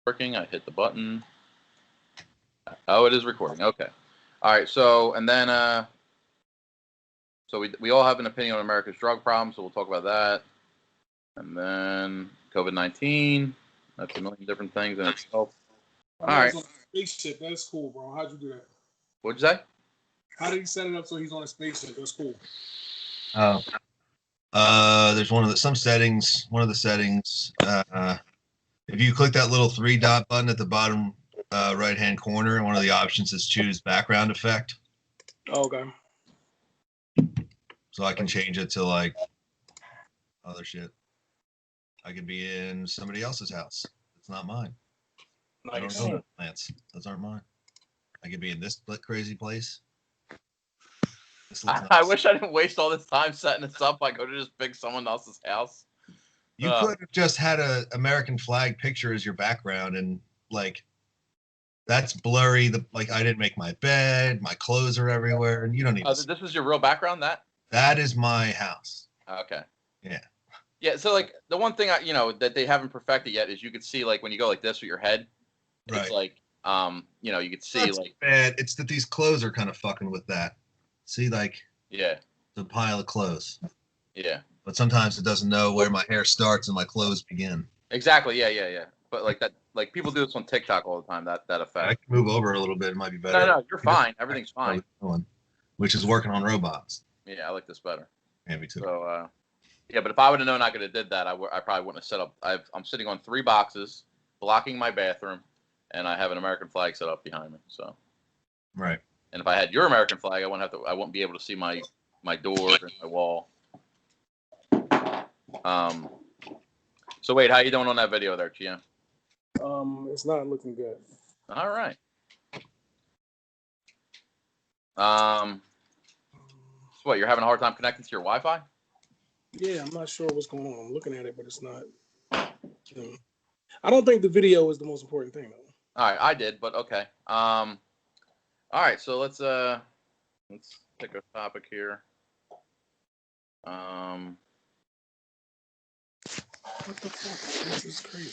Working. I hit the button. Oh, it is recording. Okay. All right. So, and then, so we all have an opinion on America's drug problem, so we'll talk about that. And then COVID-19. That's a million different things in itself. All right. On a spaceship. That's cool, bro. How'd you do that? What'd you say? How did he set it up so he's on a spaceship? That's cool. There's some settings. One of the settings. If you click that little 3-dot button at the bottom right-hand corner, and one of the options is choose background effect. Okay. So I can change it to like other shit. I could be in somebody else's house. It's not mine. Nice. I don't know those plants. Those aren't mine. I could be in this crazy place. I wish I didn't waste all this time setting this up. I go to just pick someone else's house. You could have just had a American flag picture as your background, and like that's blurry. I didn't make my bed. My clothes are everywhere, and you don't need. This is your real background. That is my house. Okay. Yeah. Yeah. So like the one thing that they haven't perfected yet is you could see like when you go like this with your head, right. It's like you could see that's like bad. It's that these clothes are kind of fucking with that. See, like the pile of clothes. Yeah. But sometimes it doesn't know where my hair starts and my clothes begin. Exactly. Yeah. But like that, like people do this on TikTok all the time. That effect. I can move over a little bit. It might be better. No, you're fine. Everything's fine. Which is working on robots. Yeah, I like this better. Yeah, me too. So, but if I would have known I could have did that, I probably wouldn't have set up. I'm sitting on 3 boxes, blocking my bathroom, and I have an American flag set up behind me. So. Right. And if I had your American flag, I wouldn't be able to see my door and my wall. So wait, how you doing on that video there, Chia? It's not looking good. All right. So what, you're having a hard time connecting to your Wi-Fi? Yeah, I'm not sure what's going on. I'm looking at it, but it's not. I don't think the video is the most important thing, though. All right, I did, but okay. All right, so let's pick a topic here. What the fuck? This is crazy.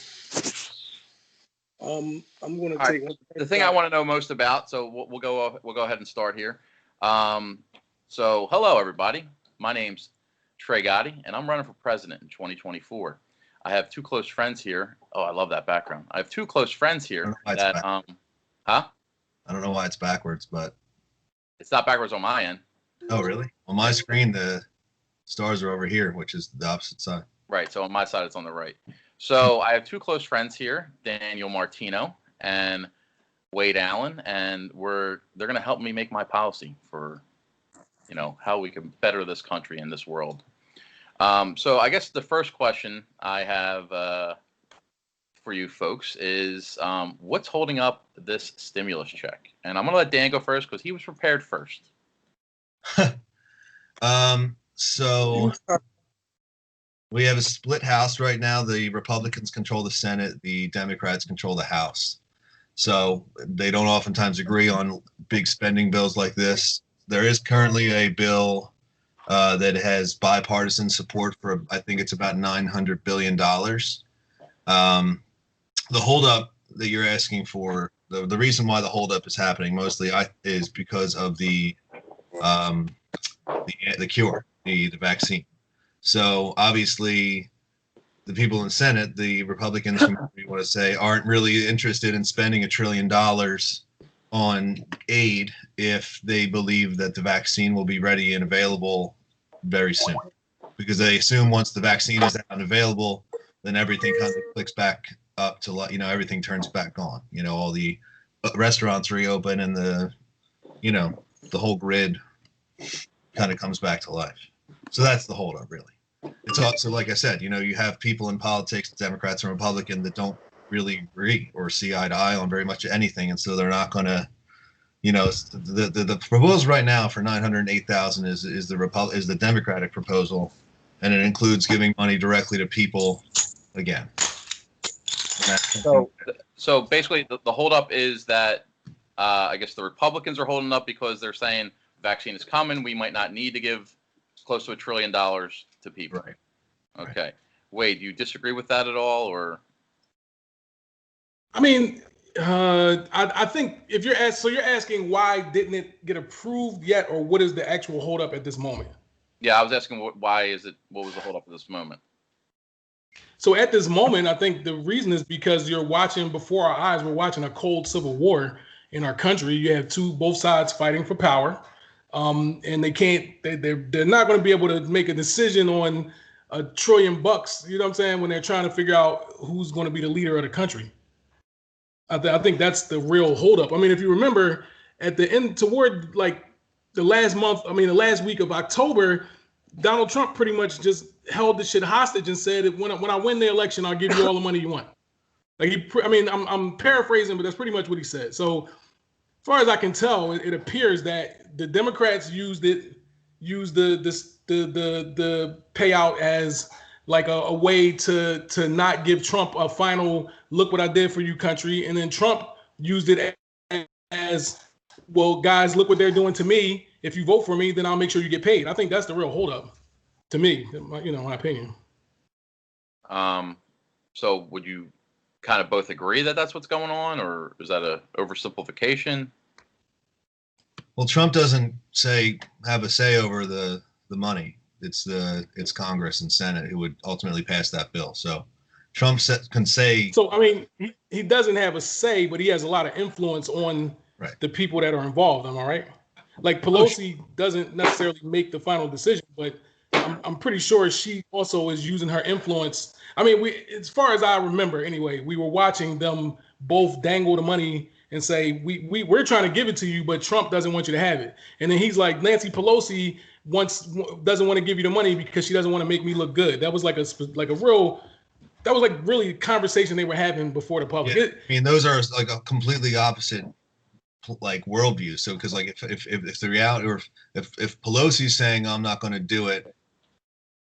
I'm going to take the thing I want to know most about. So we'll go ahead and start here. So hello everybody. My name's Trey Gotti, and I'm running for president in 2024. I have 2 close friends here. Oh, I love that background. I have 2 close friends here that I don't know why it's backwards, but it's not backwards on my end. Oh, really? On my screen, the stars are over here, which is the opposite side. Right. So on my side, it's on the right. So I have 2 close friends here, Daniel Martino and Wade Allen, and they're going to help me make my policy for, how we can better this country and this world. So I guess the first question I have for you folks is what's holding up this stimulus check? And I'm going to let Dan go first because he was prepared first. So we have a split House right now. The Republicans control the Senate. The Democrats control the House. So they don't oftentimes agree on big spending bills like this. There is currently a bill that has bipartisan support for, I think it's about $900 billion. The holdup that you're asking for, the reason why the holdup is happening mostly is because of the cure, the vaccine. So obviously, the people in the Senate, the Republicans, we want to say, aren't really interested in spending $1 trillion on aid if they believe that the vaccine will be ready and available very soon. Because they assume once the vaccine is out and available, then everything kind of clicks back up to, everything turns back on. All the restaurants reopen and the whole grid kind of comes back to life. So that's the holdup, really. It's also, like I said, you have people in politics, Democrats and Republicans, that don't really agree or see eye to eye on very much anything, and so they're not going to, the proposal right now for $908,000 is the Democratic proposal, and it includes giving money directly to people again. So basically, the holdup is that I guess the Republicans are holding up because they're saying vaccine is coming. We might not need to give close to $1 trillion to people. Right. Okay. Wade, do you disagree with that at all, or? I mean, I think if you're you're asking why didn't it get approved yet, or what is the actual holdup at this moment? Yeah, I was asking why is it? What was the holdup at this moment? So at this moment, I think the reason is because you're watching before our eyes. We're watching a cold civil war in our country. You have both sides fighting for power, and they can't. They're not going to be able to make a decision on $1 trillion. You know what I'm saying? When they're trying to figure out who's going to be the leader of the country. I think that's the real holdup. I mean, if you remember, at the end, toward like the last week of October, Donald Trump pretty much just held the shit hostage and said, when I win the election, I'll give you all the money you want. Like I'm paraphrasing, but that's pretty much what he said. So, as far as I can tell, it appears that the Democrats used the payout as like a way to not give Trump a final look what I did for you country. And then Trump used it as, well, guys, look what they're doing to me. If you vote for me, then I'll make sure you get paid. I think that's the real holdup to me, my opinion. So would you kind of both agree that that's what's going on, or is that a oversimplification? Well, Trump doesn't have a say over the money. It's Congress and Senate who would ultimately pass that bill. So Trump can say. So I mean, he doesn't have a say, but he has a lot of influence on the people that are involved. Am I right? Like Pelosi doesn't necessarily make the final decision, but I'm pretty sure she also is using her influence. I mean, as far as I remember, anyway, we were watching them both dangle the money and say, we're trying to give it to you, but Trump doesn't want you to have it. And then he's like, Nancy Pelosi doesn't want to give you the money because she doesn't want to make me look good. That was really a conversation they were having before the public. Yeah. I mean, those are like a completely opposite like worldview. So because like if the reality, or if Pelosi's saying I'm not going to do it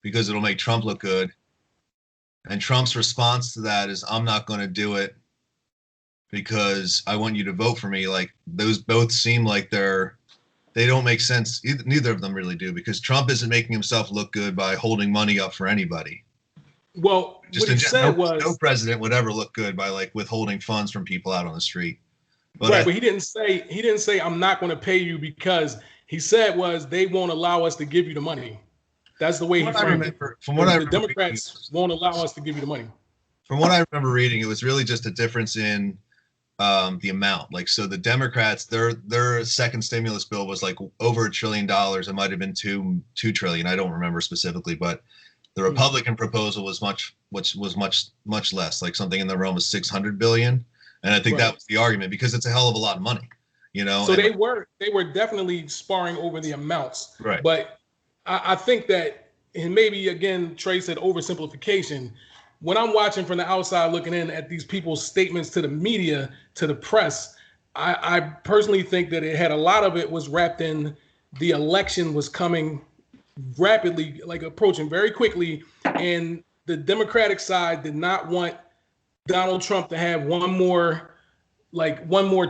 because it'll make Trump look good, and Trump's response to that is I'm not going to do it because I want you to vote for me, like those both seem like they don't make sense. Neither of them really do, because Trump isn't making himself look good by holding money up for anybody. Well, just what he said was no president would ever look good by like withholding funds from people out on the street. But he didn't say I'm not going to pay you, because he said was they won't allow us to give you the money. That's the way he framed it. From what I remember, the Democrats won't allow us to give you the money. From what I remember reading, it was really just a difference in the amount. Like, so the Democrats, their second stimulus bill was like over $1 trillion. It might have been two trillion. I don't remember specifically, but the Republican proposal was much less, like something in the realm of 600 billion. And I think that was the argument, because it's a hell of a lot of money, So they were definitely sparring over the amounts. Right. But I think that, and maybe again, Trey said oversimplification. When I'm watching from the outside looking in at these people's statements to the media, to the press, I personally think that it had a lot of it was wrapped in the election was coming rapidly, like approaching very quickly. And the Democratic side did not want Donald Trump to have one more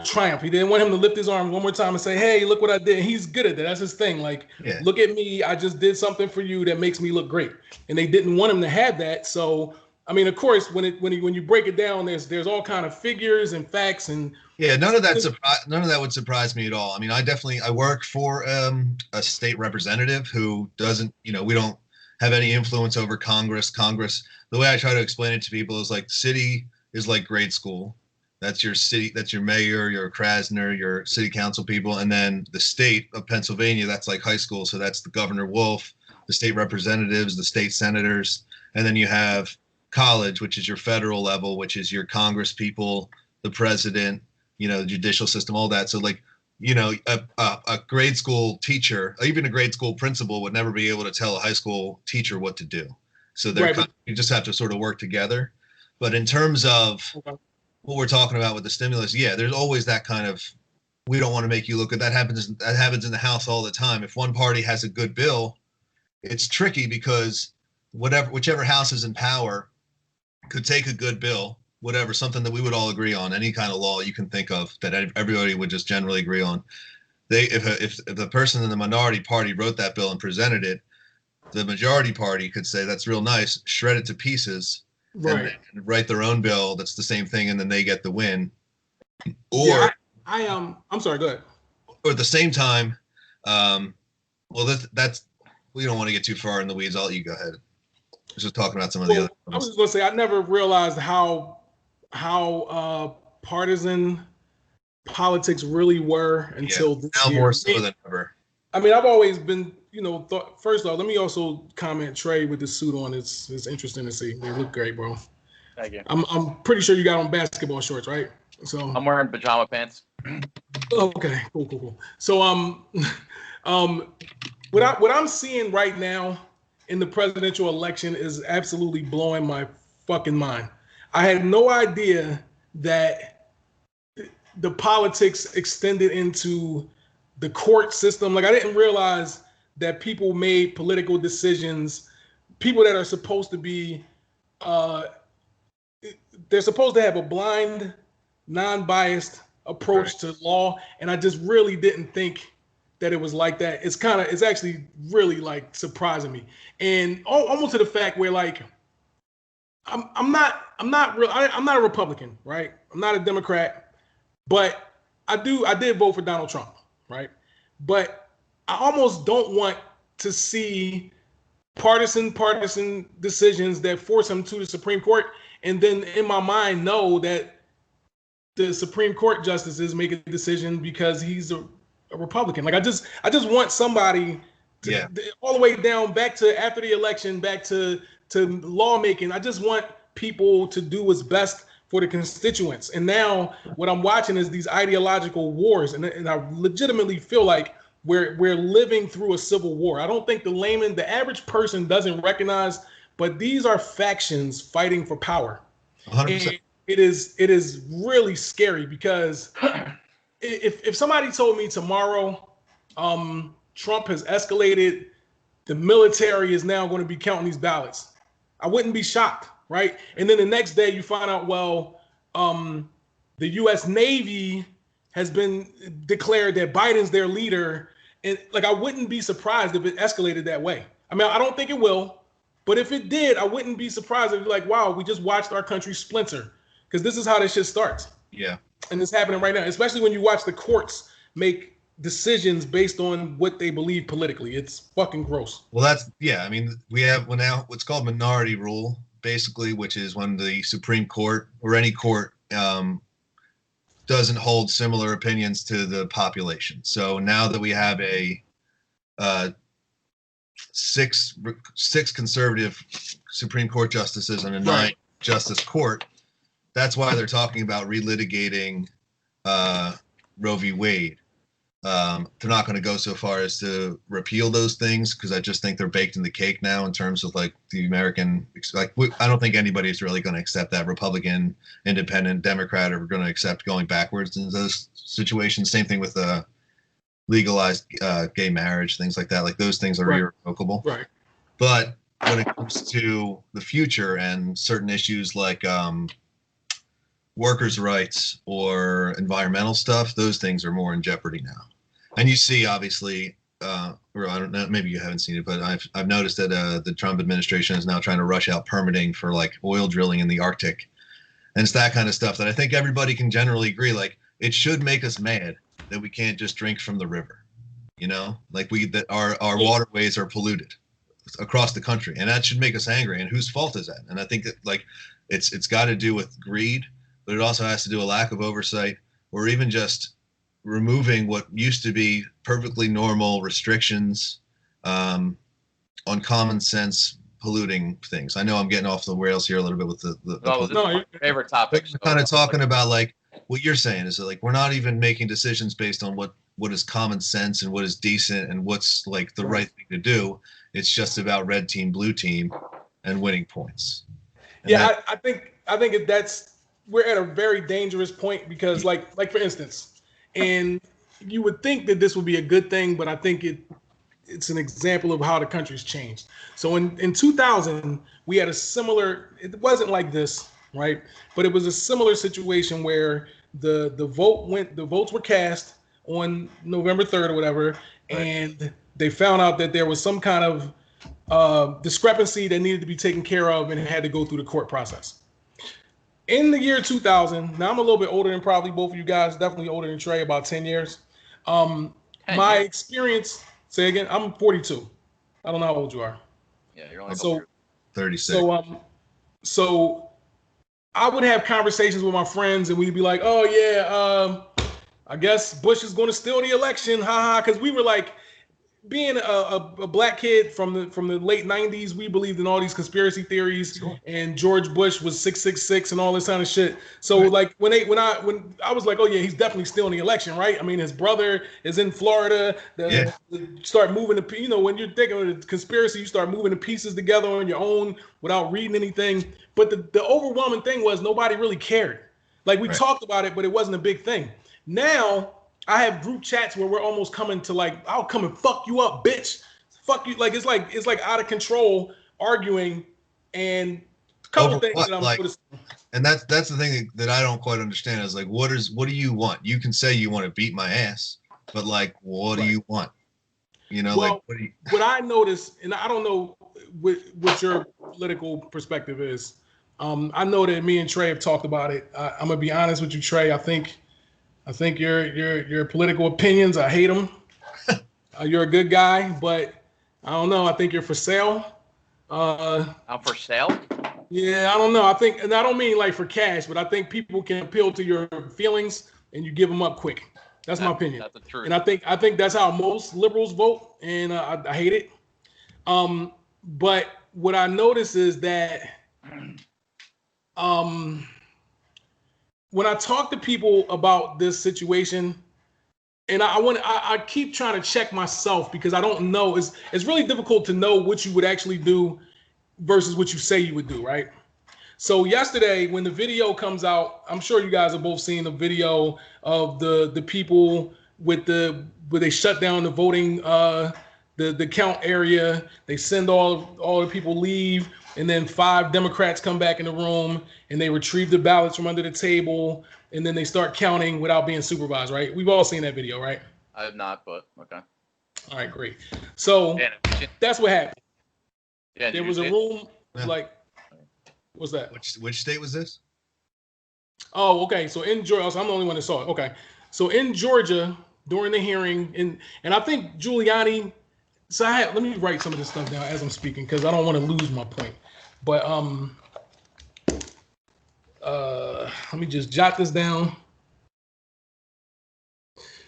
triumph. He didn't want him to lift his arm one more time and say, hey, look what I did. He's good at that. That's his thing. Like, look at me. I just did something for you that makes me look great. And they didn't want him to have that. So, I mean, of course, when you break it down, there's all kind of figures and facts and none of that would surprise me at all. I mean, I work for a state representative who doesn't, we don't have any influence over Congress. The way I try to explain it to people is like, the city is like grade school. That's your city, that's your mayor, your Krasner, your city council people. And then the state of Pennsylvania, that's like high school. So that's the Governor Wolf, the state representatives, the state senators. And then you have college, which is your federal level, which is your Congress people, the president, the judicial system, all that. So like, a grade school teacher, even a grade school principal would never be able to tell a high school teacher what to do. So you just have to sort of work together. But in terms of what we're talking about with the stimulus, there's always that kind of, we don't want to make you look good. That happens in the House all the time. If one party has a good bill, it's tricky because whichever House is in power could take a good bill, something that we would all agree on, any kind of law you can think of that everybody would just generally agree on. If the person in the minority party wrote that bill and presented it, the majority party could say, that's real nice, shred it to pieces, right. and write their own bill that's the same thing, and then they get the win. Or yeah, I'm sorry. Go ahead. Or at the same time, well, that's we don't want to get too far in the weeds. I'll let you go ahead. I was just talking about some of the other ones. I was just going to say I never realized how partisan politics really were until this now year. more so than ever. I mean, I've always been, first off, let me also comment Trey with the suit on. It's interesting to see. They look great, bro. Thank you. I'm pretty sure you got on basketball shorts, right? So I'm wearing pajama pants. Okay, cool. So what I'm seeing right now in the presidential election is absolutely blowing my fucking mind. I had no idea that the politics extended into the court system. Like, I didn't realize that people made political decisions, people that are supposed to be, they're supposed to have a blind, non-biased approach to law. And I just really didn't think that it was like that. It's actually really like surprising me. And almost to the fact where like, I'm not a Republican, right? I'm not a Democrat, but I did vote for Donald Trump, right? But I almost don't want to see partisan decisions that force him to the Supreme Court, and then in my mind know that the Supreme Court justices make a decision because he's a Republican. Like I just want somebody to, all the way down back to after the election, back to lawmaking. I just want people to do what's best for the constituents. And now what I'm watching is these ideological wars, and I legitimately feel like we're living through a civil war. I don't think the average person doesn't recognize, but these are factions fighting for power. 100%. And it is really scary because if somebody told me tomorrow Trump has escalated, the military is now going to be counting these ballots, I wouldn't be shocked, right? And then the next day you find out, well, the U.S. Navy has been declared that Biden's their leader. And like, I wouldn't be surprised if it escalated that way. I mean, I don't think it will, but if it did, I wouldn't be surprised if like, wow, we just watched our country splinter, because this is how this shit starts. Yeah. And it's happening right now, especially when you watch the courts make decisions based on what they believe politically. It's fucking gross. Well, I mean, we have now what's called minority rule, basically, which is when the Supreme Court or any court doesn't hold similar opinions to the population. So now that we have a six conservative Supreme Court justices and a 9-justice court, that's why they're talking about relitigating Roe v. Wade. They're not going to go so far as to repeal those things, because I just think they're baked in the cake now in terms of like the American, like I don't think anybody's really going to accept that. Republican, Independent, Democrat are going to accept going backwards in those situations. Same thing with legalized gay marriage, things like that. Like those things are irrevocable. Right. But when it comes to the future and certain issues like workers' rights or environmental stuff, those things are more in jeopardy now. And you see, obviously, or I don't know, maybe you haven't seen it, but I've noticed that the Trump administration is now trying to rush out permitting for like oil drilling in the Arctic. And it's that kind of stuff that I think everybody can generally agree, like it should make us mad that we can't just drink from the river, like that our waterways are polluted across the country, and that should make us angry. And whose fault is that? And I think that like it's got to do with greed, but it also has to do with a lack of oversight, or even just removing what used to be perfectly normal restrictions on common sense polluting things. I know I'm getting off the rails here a little bit with my favorite topic. Kind of talking about like what you're saying is that like we're not even making decisions based on what is common sense and what is decent and what's like the right thing to do. It's just about red team, blue team, and winning points. And I think that's we're at a very dangerous point, because like for instance, and you would think that this would be a good thing, but I think it's an example of how the country's changed. So in 2000, we had a similar, it wasn't like this, right? But it was a similar situation where the votes were cast on November 3rd or whatever, and they found out that there was some kind of discrepancy that needed to be taken care of, and it had to go through the court process. In the year 2000, now I'm a little bit older than probably both of you guys, definitely older than Trey, about 10 years. My experience, say again, I'm 42. I don't know how old you are. Yeah, you're only 36. So I would have conversations with my friends, and we'd be like, "Oh yeah, I guess Bush is going to steal the election, haha." Because we were like, being a black kid from the late 90s, we believed in all these conspiracy theories, and George Bush was 666 and all this kind of shit. So like when I was like, oh yeah, he's definitely stealing the election, right? I mean, his brother is in Florida. Start moving when you're thinking of the conspiracy, you start moving the pieces together on your own without reading anything. But the overwhelming thing was nobody really cared. Like we talked about it, but it wasn't a big thing. Now I have group chats where we're almost coming to like, I'll come and fuck you up, bitch. Fuck you. Like it's like out of control arguing, and a couple of things that I'm noticing. And that's the thing that I don't quite understand is like, what do you want? You can say you want to beat my ass, but like, what do you want? Well, like what I notice, and I don't know what your political perspective is. I know that me and Trey have talked about it. I'm gonna be honest with you, Trey. I think your political opinions, I hate them. You're a good guy, but I don't know. I think you're for sale. I'm for sale? Yeah, I don't know. I think, and I don't mean like for cash, but I think people can appeal to your feelings and you give them up quick. That's my opinion. That's the truth. And I think that's how most liberals vote, and I hate it. But what I notice is that when I talk to people about this situation, and I keep trying to check myself because I don't know. It's really difficult to know what you would actually do versus what you say you would do, right? So yesterday, when the video comes out, I'm sure you guys have both seen the video of the people where they shut down the voting, the count area. They send all the people leave, and then 5 Democrats come back in the room and they retrieve the ballots from under the table, and then they start counting without being supervised, right? We've all seen that video, right? I have not, but okay. All right, great. So that's what happened. Yeah, there was a room like, what's that? Which state was this? Oh, okay. So in Georgia, so I'm the only one that saw it. Okay. So in Georgia, during the hearing, and I think Giuliani, so let me write some of this stuff down as I'm speaking because I don't want to lose my point. But let me just jot this down.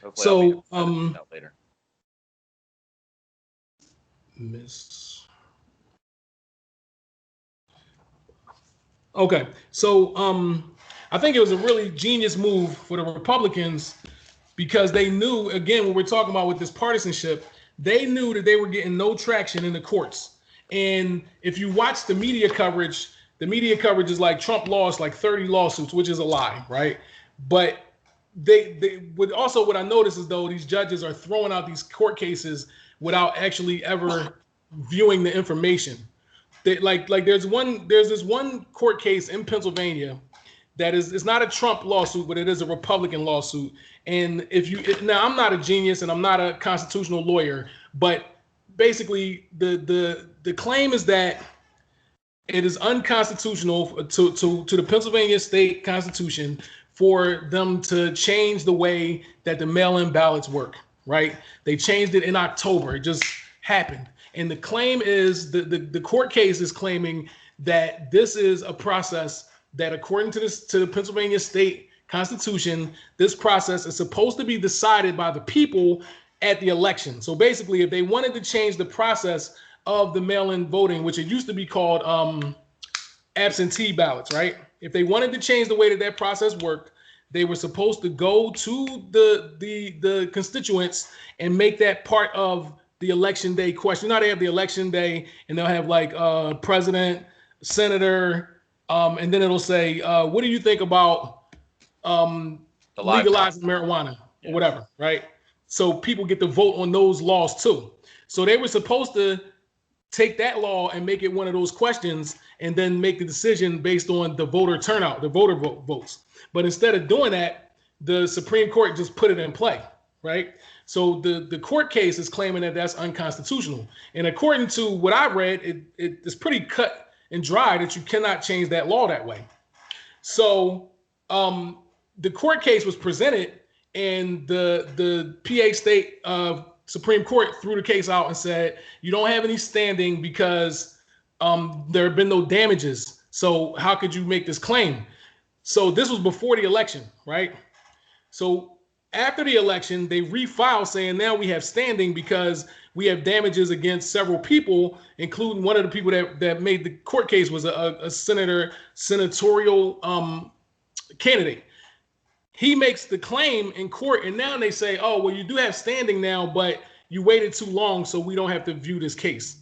Hopefully so later. Okay, so I think it was a really genius move for the Republicans because they knew, again, what we're talking about with this partisanship, they knew that they were getting no traction in the courts. And if you watch the media coverage is like Trump lost like 30 lawsuits, which is a lie, right? But they would also, what I noticed is though these judges are throwing out these court cases without actually ever viewing the information. They, like there's this one court case in Pennsylvania that it's not a Trump lawsuit, but it is a Republican lawsuit. And now I'm not a genius and I'm not a constitutional lawyer, but basically the claim is that it is unconstitutional to the Pennsylvania state constitution for them to change the way that the mail-in ballots work, right? They changed it in October. It just happened. And the claim is, the court case is claiming that this is a process that, according to the Pennsylvania state constitution, this process is supposed to be decided by the people at the election. So basically, if they wanted to change the process of the mail-in voting, which it used to be called absentee ballots, right? If they wanted to change the way that process worked, they were supposed to go to the constituents and make that part of the election day question. You know how they have the election day and they'll have like president, senator, and then it'll say, what do you think about legalizing marijuana or whatever, right? So people get to vote on those laws too. So they were supposed to take that law and make it one of those questions and then make the decision based on the voter turnout, the voter votes. But instead of doing that, the Supreme Court just put it in play, right? So the court case is claiming that that's unconstitutional. And according to what I read, it's pretty cut and dry that you cannot change that law that way. So the court case was presented, and the PA State Supreme Court threw the case out and said, you don't have any standing because there have been no damages. So how could you make this claim? So this was before the election, right? So after the election, they refiled saying now we have standing because we have damages against several people, including one of the people that made the court case was a senatorial candidate. He makes the claim in court, and now they say, oh, well, you do have standing now, but you waited too long, so we don't have to view this case.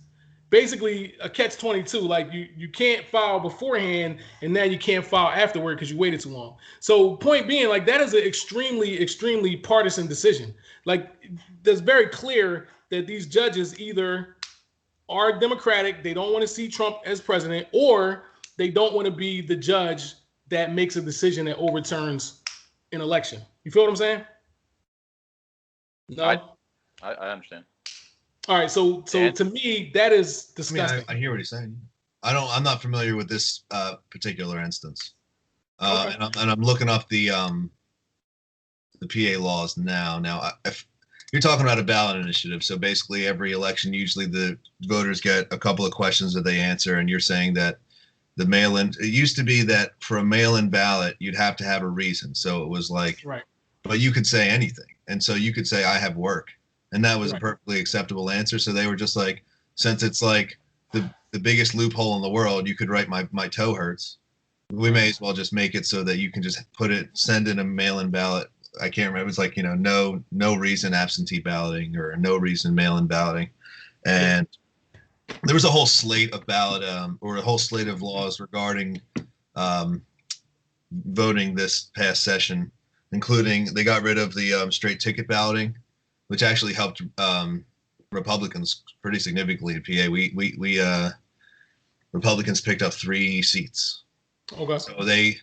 Basically, a catch-22, like you can't file beforehand, and now you can't file afterward because you waited too long. So point being, like, that is an extremely, extremely partisan decision. Like, that's very clear that these judges either are Democratic, they don't want to see Trump as president, or they don't want to be the judge that makes a decision that overturns an election. You feel what I'm saying? No? I understand. All right, so to me, that is disgusting. I hear what he's saying. I'm not familiar with this particular instance. Okay. And I'm looking up the PA laws now. Now, if you're talking about a ballot initiative, so basically every election, usually the voters get a couple of questions that they answer, and you're saying that the mail-in, it used to be that for a mail-in ballot, you'd have to have a reason. So it was like, right. But you could say anything. And so you could say, I have work. And that was Right. a perfectly acceptable answer. So they were just like, since it's like the biggest loophole in the world, you could write my toe hurts. We may as well just make it so that you can just send in a mail-in ballot. I can't remember. It's like, no reason absentee balloting or no reason mail-in balloting. And there was a whole slate of ballot or a whole slate of laws regarding voting this past session, including they got rid of the straight ticket balloting, which actually helped Republicans pretty significantly in PA. We Republicans picked up 3 seats. Okay. So the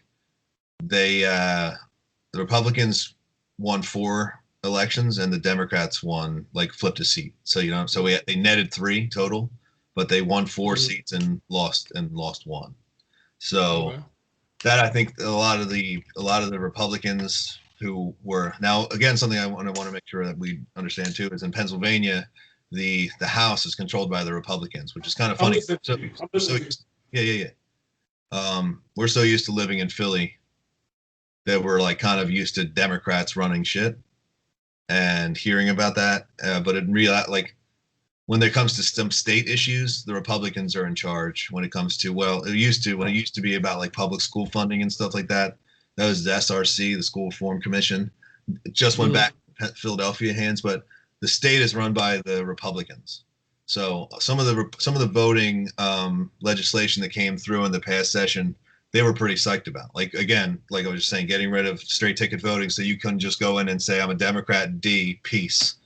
Republicans won 4 elections and the Democrats flipped a seat. So they netted 3 total, but they won 4 seats and lost 1. So that, I think, a lot of the Republicans who were now, again, something I want to make sure that we understand too is in Pennsylvania, the House is controlled by the Republicans, which is kind of funny. We're so used to living in Philly that we're like kind of used to Democrats running shit and hearing about that. But in real, like when it comes to some state issues, the Republicans are in charge. When it comes to, when it used to be about like public school funding and stuff like that. That was the SRC, the School Reform Commission. It just went back to Philadelphia hands, but the state is run by the Republicans. So some of the voting legislation that came through in the past session, they were pretty psyched about. Like, again, like I was just saying, getting rid of straight ticket voting, so you couldn't just go in and say, I'm a Democrat, D, peace.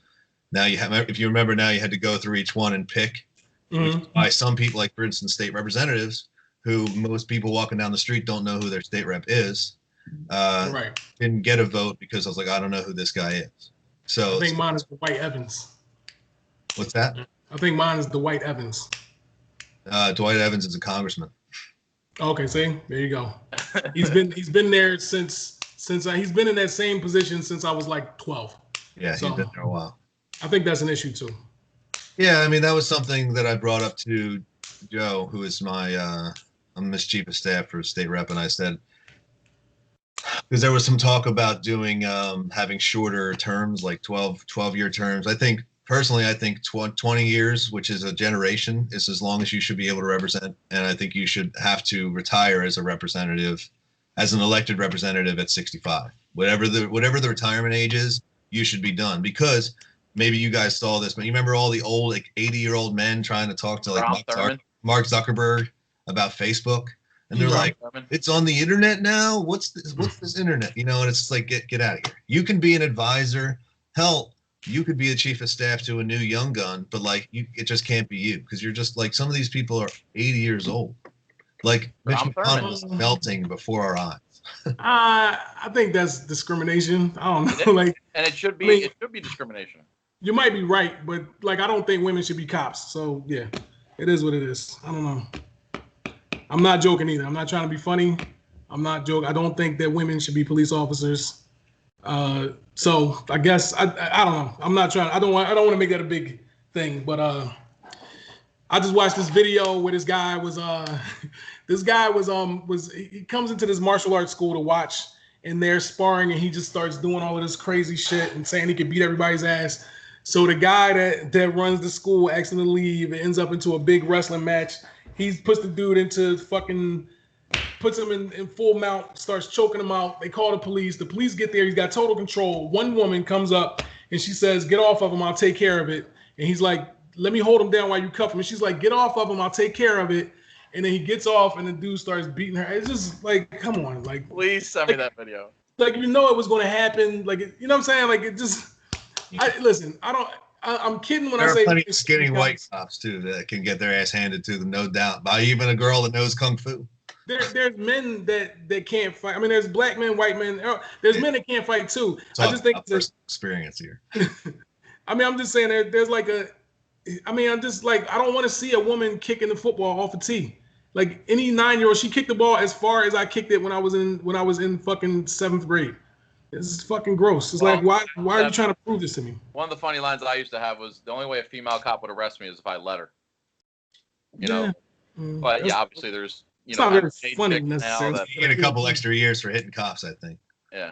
Now if you remember, now you had to go through each one and pick. Which is why some people, like for instance, state representatives, who most people walking down the street don't know who their state rep is, didn't get a vote because I was like, I don't know who this guy is. So I think mine is Dwight Evans. What's that? I think mine is Dwight Evans. Dwight Evans is a congressman. Okay, see, there you go. He's been there since he's been in that same position since I was like 12. Yeah, so, he's been there a while. I think that's an issue too. Yeah, I mean that was something that I brought up to Joe, who is I'm his chief of staff for state rep, and I said, because there was some talk about doing having shorter terms, like 12-year terms. I think 20 years, which is a generation, is as long as you should be able to represent. And I think you should have to retire as a representative, as an elected representative at 65. Whatever the retirement age is, you should be done. Because maybe you guys saw this, but you remember all the old 80-year-old men trying to talk to like Mark Zuckerberg about Facebook. And they're like, it's on the internet now. What's this internet? And it's like, get out of here. You can be an advisor. Hell, you could be a chief of staff to a new young gun, but like it just can't be you, because you're just like, some of these people are 80 years old. Like Mitch McConnell is melting before our eyes. I think that's discrimination. I don't know. Like, and it should be. I mean, it should be discrimination. You might be right, but like I don't think women should be cops. So yeah, it is what it is. I don't know. I'm not joking either. I'm not trying to be funny. I'm not joking. I don't think that women should be police officers. So I guess I don't know. I'm not trying. I don't want to make that a big thing. But I just watched this video where this guy was he comes into this martial arts school to watch, and they're sparring, and he just starts doing all of this crazy shit and saying he could beat everybody's ass. So the guy that runs the school asks him to leave. It ends up into a big wrestling match. He puts the dude into puts him in full mount, starts choking him out. They call the police. The police get there. He's got total control. One woman comes up and she says, "Get off of him. I'll take care of it." And he's like, "Let me hold him down while you cuff him." And she's like, "Get off of him. I'll take care of it." And then he gets off and the dude starts beating her. It's just like, come on. Like, please send me that video. Like, you know it was going to happen. Like, you know what I'm saying? Like, it just... Listen, I'm kidding when I say... There are plenty of skinny white cops, too, that can get their ass handed to them, no doubt, by even a girl that knows Kung Fu. There's men that can't fight. I mean, there's black men, white men. There's men that can't fight, too. I just think... Personal experience here. I mean, I'm just saying there's like a... I mean, I'm just like, I don't want to see a woman kicking the football off a tee. Like, any 9-year-old, she kicked the ball as far as I kicked it when I was in fucking 7th grade. This is fucking gross. It's like, why are you trying to prove this to me? One of the funny lines I used to have was, the only way a female cop would arrest me is if I let her. You know? But yeah, obviously there's, it's not very funny necessarily. You get a couple extra years for hitting cops, I think. Yeah.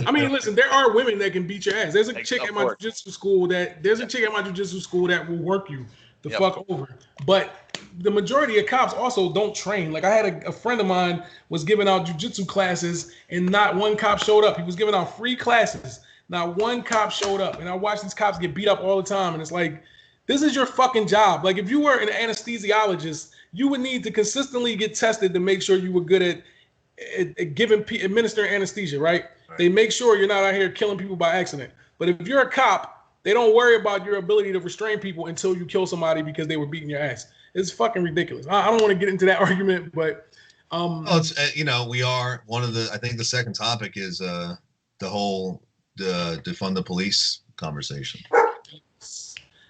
I mean, listen, there are women that can beat your ass. There's a chick at my jiu-jitsu school that will work you the fuck over. But the majority of cops also don't train. Like, I had a friend of mine was giving out jiu-jitsu classes and not one cop showed up. He was giving out free classes. Not one cop showed up. And I watched these cops get beat up all the time. And it's like, this is your fucking job. Like, if you were an anesthesiologist, you would need to consistently get tested to make sure you were good at administering anesthesia, right? They make sure you're not out here killing people by accident. But if you're a cop, they don't worry about your ability to restrain people until you kill somebody because they were beating your ass. It's fucking ridiculous. I don't want to get into that argument, but it's we are one of the. I think the second topic is the whole defund the police conversation.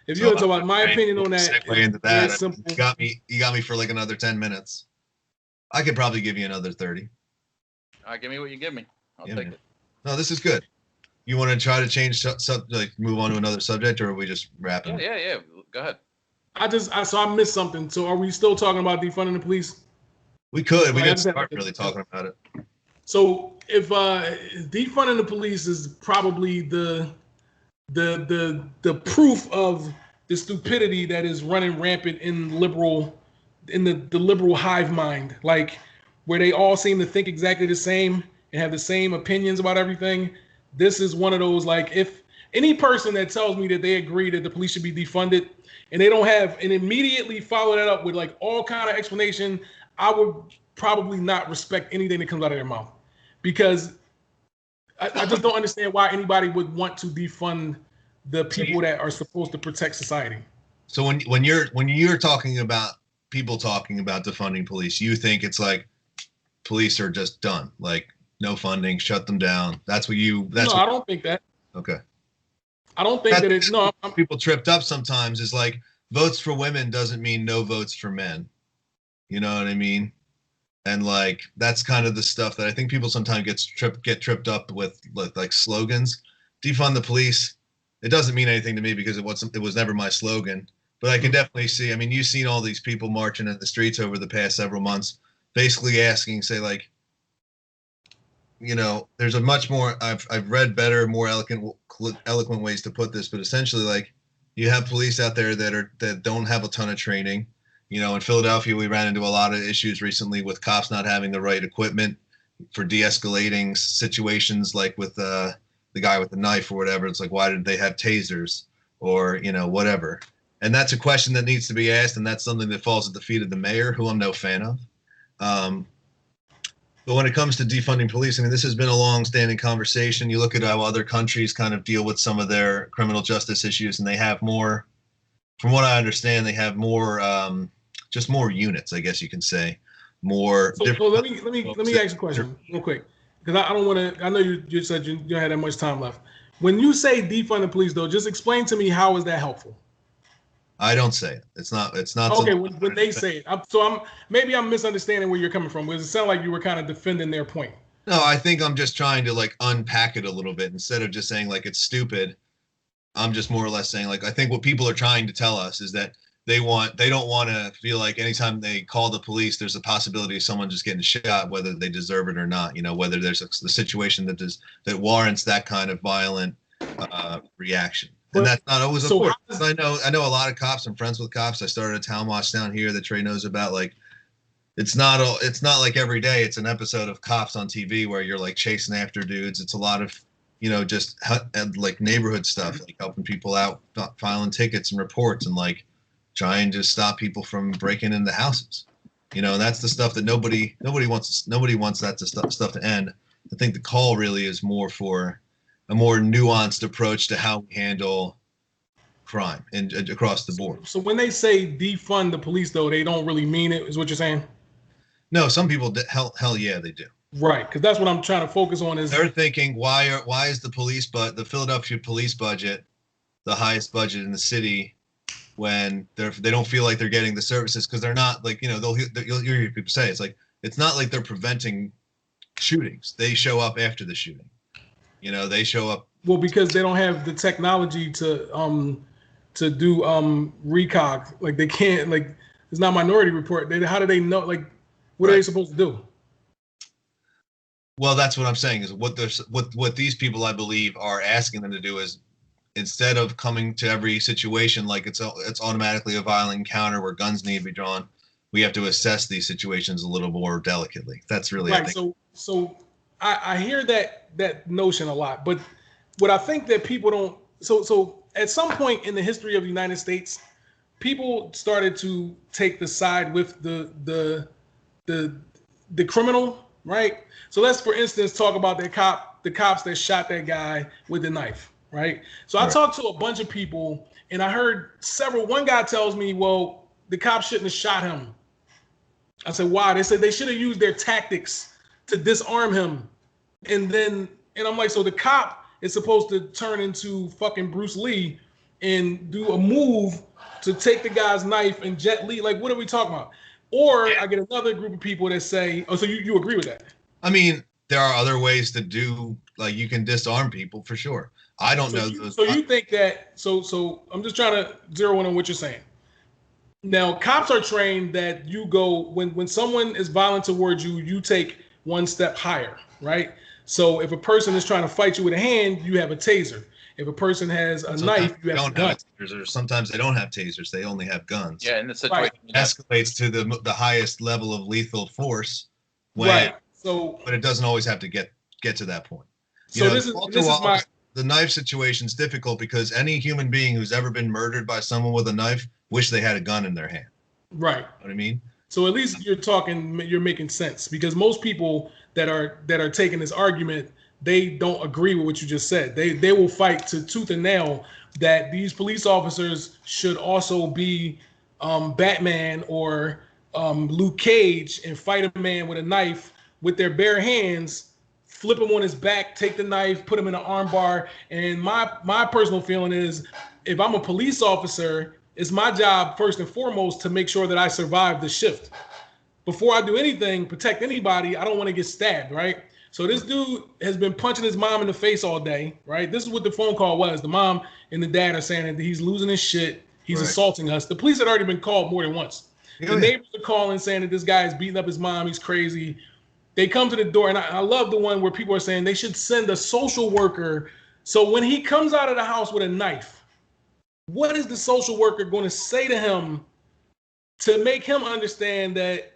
If you want to talk about my opinion on that, segue into that. You got me for like another 10 minutes. I could probably give you another 30. All right, give me what you give me. I'll take it. No, this is good. You want to try to change move on to another subject, or are we just wrapping? Yeah. Go ahead. I missed something. So are we still talking about defunding the police? We could. We didn't start really talking about it. So if defunding the police is probably the proof of the stupidity that is running rampant in the liberal hive mind, like where they all seem to think exactly the same and have the same opinions about everything. This is one of those, like, if any person that tells me that they agree that the police should be defunded and they don't have and immediately follow that up with like all kind of explanation, I would probably not respect anything that comes out of their mouth, because I just don't understand why anybody would want to defund the people that are supposed to protect society. So when you're talking about people talking about defunding police, you think it's like police are just done, like no funding, shut them down. That's what you. That's I don't think that. Okay. I don't think that it's no. People tripped up sometimes is like votes for women doesn't mean no votes for men. You know what I mean? And like that's kind of the stuff that I think people sometimes get tripped up with like slogans. Defund the police. It doesn't mean anything to me because it was never my slogan. But I can definitely see. I mean, you've seen all these people marching in the streets over the past several months, basically asking, say, like, there's a much more. I've read better, more eloquent ways to put this, but essentially, like, you have police out there that don't have a ton of training. In Philadelphia, we ran into a lot of issues recently with cops not having the right equipment for de-escalating situations, like with the guy with the knife or whatever. It's like, why did they have tasers or whatever? And that's a question that needs to be asked, and that's something that falls at the feet of the mayor, who I'm no fan of. But when it comes to defunding police, I mean, this has been a long-standing conversation. You look at how other countries kind of deal with some of their criminal justice issues, and they have more, from what I understand, they have more, just more units, I guess you can say, more. So let me ask you a question real quick, because I don't want to. I know you said you don't have that much time left. When you say defund the police, though, just explain to me how is that helpful? I don't say it. It's not. Okay, when they say it, maybe I'm misunderstanding where you're coming from. Because it sounded like you were kind of defending their point. No, I think I'm just trying to like unpack it a little bit instead of just saying like it's stupid. I'm just more or less saying like I think what people are trying to tell us is that they don't want to feel like anytime they call the police, there's a possibility of someone just getting shot, whether they deserve it or not. You know, whether there's a situation that warrants that kind of violent reaction. And that's not always a point. I know a lot of cops. I'm friends with cops. I started a town watch down here that Trey knows about. Like, it's not like every day it's an episode of Cops on TV where you're like chasing after dudes. It's a lot of, just like neighborhood stuff, like helping people out, filing tickets and reports, and like trying to stop people from breaking into houses. And that's the stuff that nobody wants that stuff to end. I think the call really is more for a more nuanced approach to how we handle crime and across the board. So when they say defund the police, though, they don't really mean it, is what you're saying? No, some people, hell yeah, they do. Right, because that's what I'm trying to focus on. Is they're thinking why is the Philadelphia police budget the highest budget in the city when they don't feel like they're getting the services because they're not like you'll hear people say it's not like they're preventing shootings. They show up after the shooting. They show up. Well, because they don't have the technology to do recog. Like they can't, like it's not Minority Report. How do they know? Like, what are they supposed to do? Well, that's what I'm saying is what these people I believe are asking them to do is instead of coming to every situation like it's automatically a violent encounter where guns need to be drawn, we have to assess these situations a little more delicately. That's really right. So I hear that notion a lot, but what I think that people don't. So at some point in the history of the United States, people started to take the side with the criminal, right? So let's, for instance, talk about the cops that shot that guy with the knife, right? So I talked to a bunch of people, and I heard one guy tells me, well, the cops shouldn't have shot him. I said, why? They said they should have used their tactics to disarm him. And I'm like, so the cop is supposed to turn into fucking Bruce Lee and do a move to take the guy's knife and Jet Li. Like, what are we talking about? Or I get another group of people that say, oh, so you agree with that? I mean, there are other ways to do, like you can disarm people for sure. I don't know those. So you think that, so I'm just trying to zero in on what you're saying. Now, cops are trained that you go, when someone is violent towards you, you take one step higher, right? So if a person is trying to fight you with a hand, you have a taser. If a person has a knife, you have a gun. Or sometimes they don't have tasers; they only have guns. Yeah, in the situation, it escalates to the highest level of lethal force. But it doesn't always have to get to that point. The knife situation is difficult because any human being who's ever been murdered by someone with a knife wish they had a gun in their hand. Right. You know what I mean? So at least you're making sense, because most people that are taking this argument, they don't agree with what you just said. They will fight to tooth and nail that these police officers should also be Batman or Luke Cage and fight a man with a knife with their bare hands, flip him on his back, take the knife, put him in an arm bar. And my personal feeling is, if I'm a police officer, it's my job first and foremost to make sure that I survive the shift. Before I do anything, protect anybody, I don't want to get stabbed, right? So this dude has been punching his mom in the face all day, right? This is what the phone call was. The mom and the dad are saying that he's losing his shit. He's assaulting us. The police had already been called more than once. The neighbors are calling saying that this guy is beating up his mom. He's crazy. They come to the door, and I love the one where people are saying they should send a social worker. So when he comes out of the house with a knife, what is the social worker going to say to him to make him understand that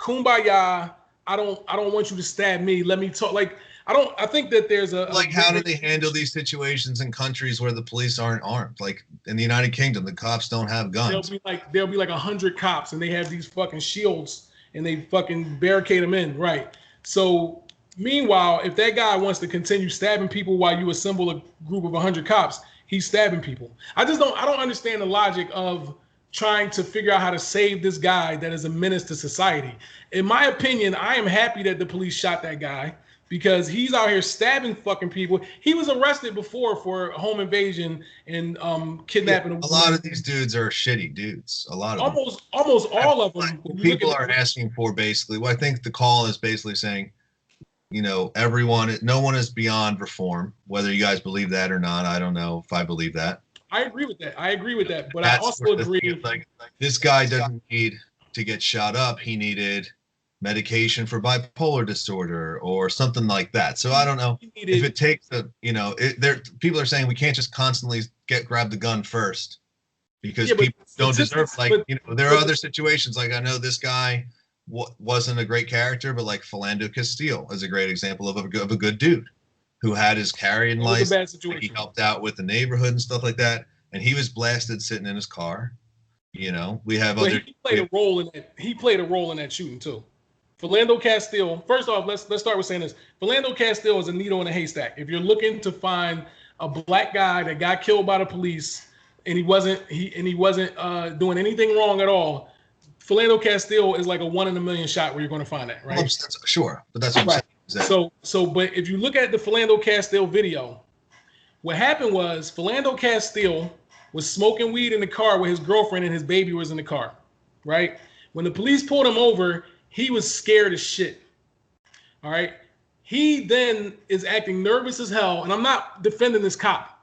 kumbaya, I don't want you to stab me. Let me talk. Like, I think that there's how do they handle these situations in countries where the police aren't armed? Like in the United Kingdom, the cops don't have guns. There'll be like 100 cops, and they have these fucking shields, and they fucking barricade them in, right? So meanwhile, if that guy wants to continue stabbing people while you assemble a group of 100 cops, he's stabbing people. I don't understand the logic of trying to figure out how to save this guy that is a menace to society. In my opinion, I am happy that the police shot that guy because he's out here stabbing fucking people. He was arrested before for home invasion and kidnapping. A lot of these dudes are shitty dudes. A lot of almost all of them. People are asking for basically. Well, I think the call is basically saying, you know, no one is beyond reform. Whether you guys believe that or not, I don't know if I believe that. I agree with that. But I also agree. Like this guy doesn't need to get shot up. He needed medication for bipolar disorder or something like that. So I don't know if it takes people are saying we can't just constantly grab the gun first because people don't deserve. There are other situations. Like I know this guy wasn't a great character, but like Philando Castile is a great example of a good dude who had his carrying license. He helped out with the neighborhood and stuff like that, and he was blasted sitting in his car. You know, we have other. He played a role in that. He played a role in that shooting too. Philando Castile. First off, let's start with saying this. Philando Castile is a needle in a haystack. If you're looking to find a black guy that got killed by the police and he wasn't doing anything wrong at all, Philando Castile is like a 1 in a million shot where you're going to find that, right? Well, sure, but that's what I'm saying. But if you look at the Philando Castile video, what happened was Philando Castile was smoking weed in the car with his girlfriend and his baby was in the car, right? When the police pulled him over, he was scared as shit. All right. He then is acting nervous as hell. And I'm not defending this cop,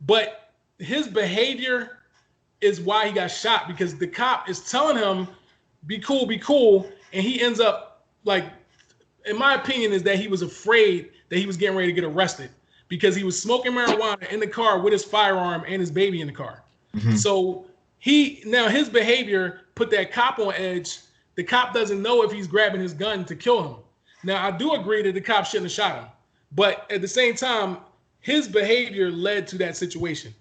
but his behavior is why he got shot because the cop is telling him, be cool, be cool. And he ends up like, in my opinion, is that he was afraid that he was getting ready to get arrested because he was smoking marijuana in the car with his firearm and his baby in the car. Mm-hmm. So his behavior put that cop on edge. The cop doesn't know if he's grabbing his gun to kill him. Now, I do agree that the cop shouldn't have shot him. But at the same time, his behavior led to that situation.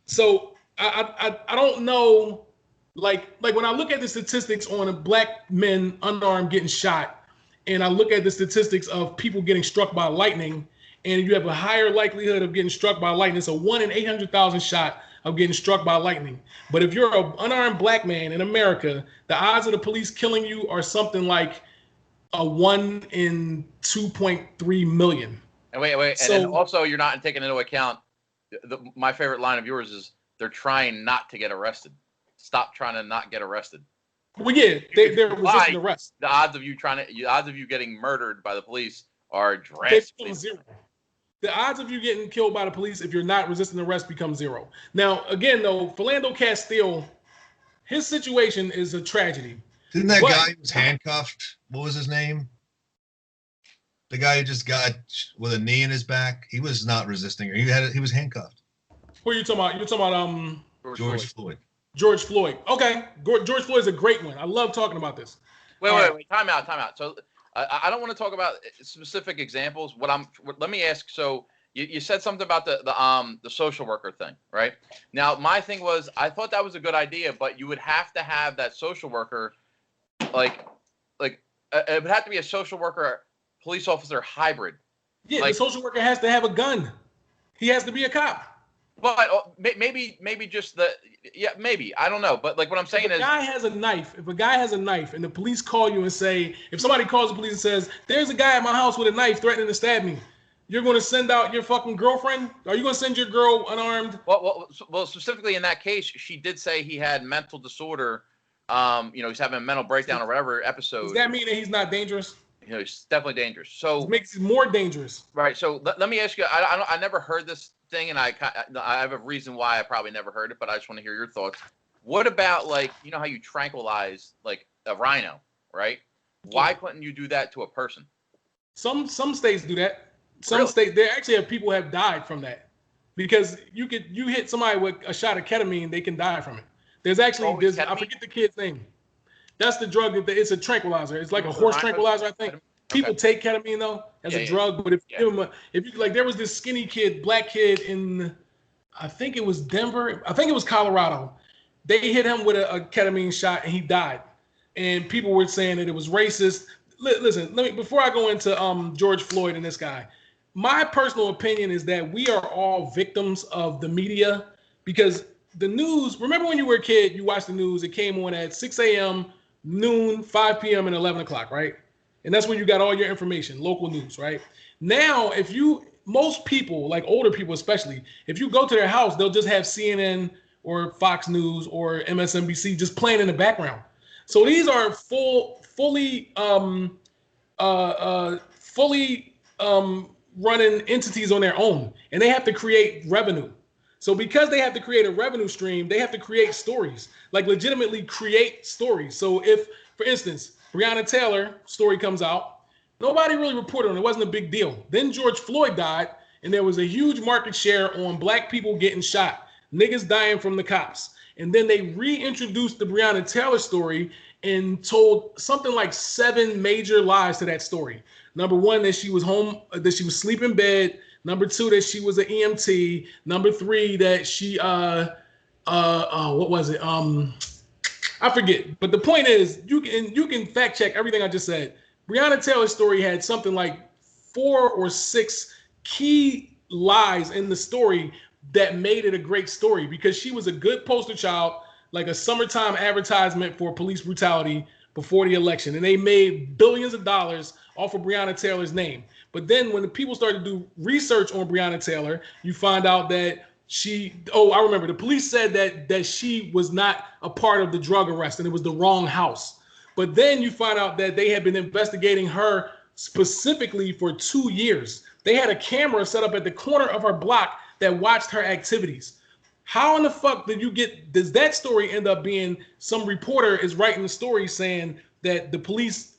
So I don't know, like when I look at the statistics on black men unarmed getting shot, and I look at the statistics of people getting struck by lightning, and you have a higher likelihood of getting struck by lightning. It's a 1 in 800,000 shot of getting struck by lightning. But if you're an unarmed black man in America, the odds of the police killing you are something like a 1 in 2.3 million. And wait, and then also you're not taking into account my favorite line of yours is they're trying not to get arrested. Stop trying to not get arrested. Well, yeah, they're resisting arrest. The odds of you getting murdered by the police are drastically zero. The odds of you getting killed by the police if you're not resisting arrest become zero. Now, again, though, Philando Castile, his situation is a tragedy. Didn't that guy who was handcuffed? What was his name? The guy who just got with a knee in his back. He was not resisting. He was handcuffed. Who are you talking about? You're talking about George Floyd. George Floyd. Okay, George Floyd is a great one. I love talking about this. Wait. Time out. So I don't want to talk about specific examples. Let me ask. So you said something about the social worker thing, right? Now my thing was I thought that was a good idea, but you would have to have that social worker, like it would have to be a social worker police officer hybrid. Yeah, the social worker has to have a gun. He has to be a cop. But maybe just maybe I don't know. But like what I'm saying is, if a guy has a knife, and the police call you and say, if somebody calls the police and says, "There's a guy at my house with a knife threatening to stab me," you're going to send out your fucking girlfriend? Are you going to send your girl unarmed? Well, specifically in that case, she did say he had mental disorder. He's having a mental breakdown or whatever episode. Does that mean that he's not dangerous? He's definitely dangerous. So it makes it more dangerous. Right. So let me ask you. I never heard this thing, and I have a reason why I probably never heard it, but I just want to hear your thoughts. What about how you tranquilize like a rhino, right? Why couldn't you do that to a person? Some states do that. Some states they actually have people have died from that because you hit somebody with a shot of ketamine, they can die from it. There's I forget the kid's name. That's the drug it's a tranquilizer. It's like a horse tranquilizer, I think. People take ketamine though as a drug, but if you give them there was this skinny kid, black kid in, I think it was Denver, I think it was Colorado. They hit him with a ketamine shot and he died. And people were saying that it was racist. Listen, before I go into George Floyd and this guy, my personal opinion is that we are all victims of the media because the news. Remember when you were a kid, you watched the news. It came on at 6 a.m., noon, 5 p.m., and 11 o'clock, right? And that's when you got all your information, local news, right? Now, most people, like older people especially, if you go to their house, they'll just have CNN or Fox News or MSNBC just playing in the background. So these are fully running entities on their own, and they have to create revenue. So because they have to create a revenue stream, they have to create stories, like legitimately create stories. So if, for instance, Breonna Taylor story comes out, nobody really reported on it. It wasn't a big deal. Then George Floyd died, and there was a huge market share on black people getting shot, niggas dying from the cops. And then they reintroduced the Breonna Taylor story and told something like 7 major lies to that story. Number 1, that she was home, that she was asleep in bed. Number 2, that she was an EMT. Number 3, that she what was it? I forget. But the point is, you can fact check everything I just said. Breonna Taylor's story had something like 4 or 6 key lies in the story that made it a great story, because she was a good poster child, like a summertime advertisement for police brutality before the election. And they made billions of dollars off of Breonna Taylor's name. But then when the people started to do research on Breonna Taylor, you find out that I remember the police said that she was not a part of the drug arrest and it was the wrong house. But then you find out that they had been investigating her specifically for 2 years. They had a camera set up at the corner of her block that watched her activities. How in the fuck does that story end up being some reporter is writing the story saying that the police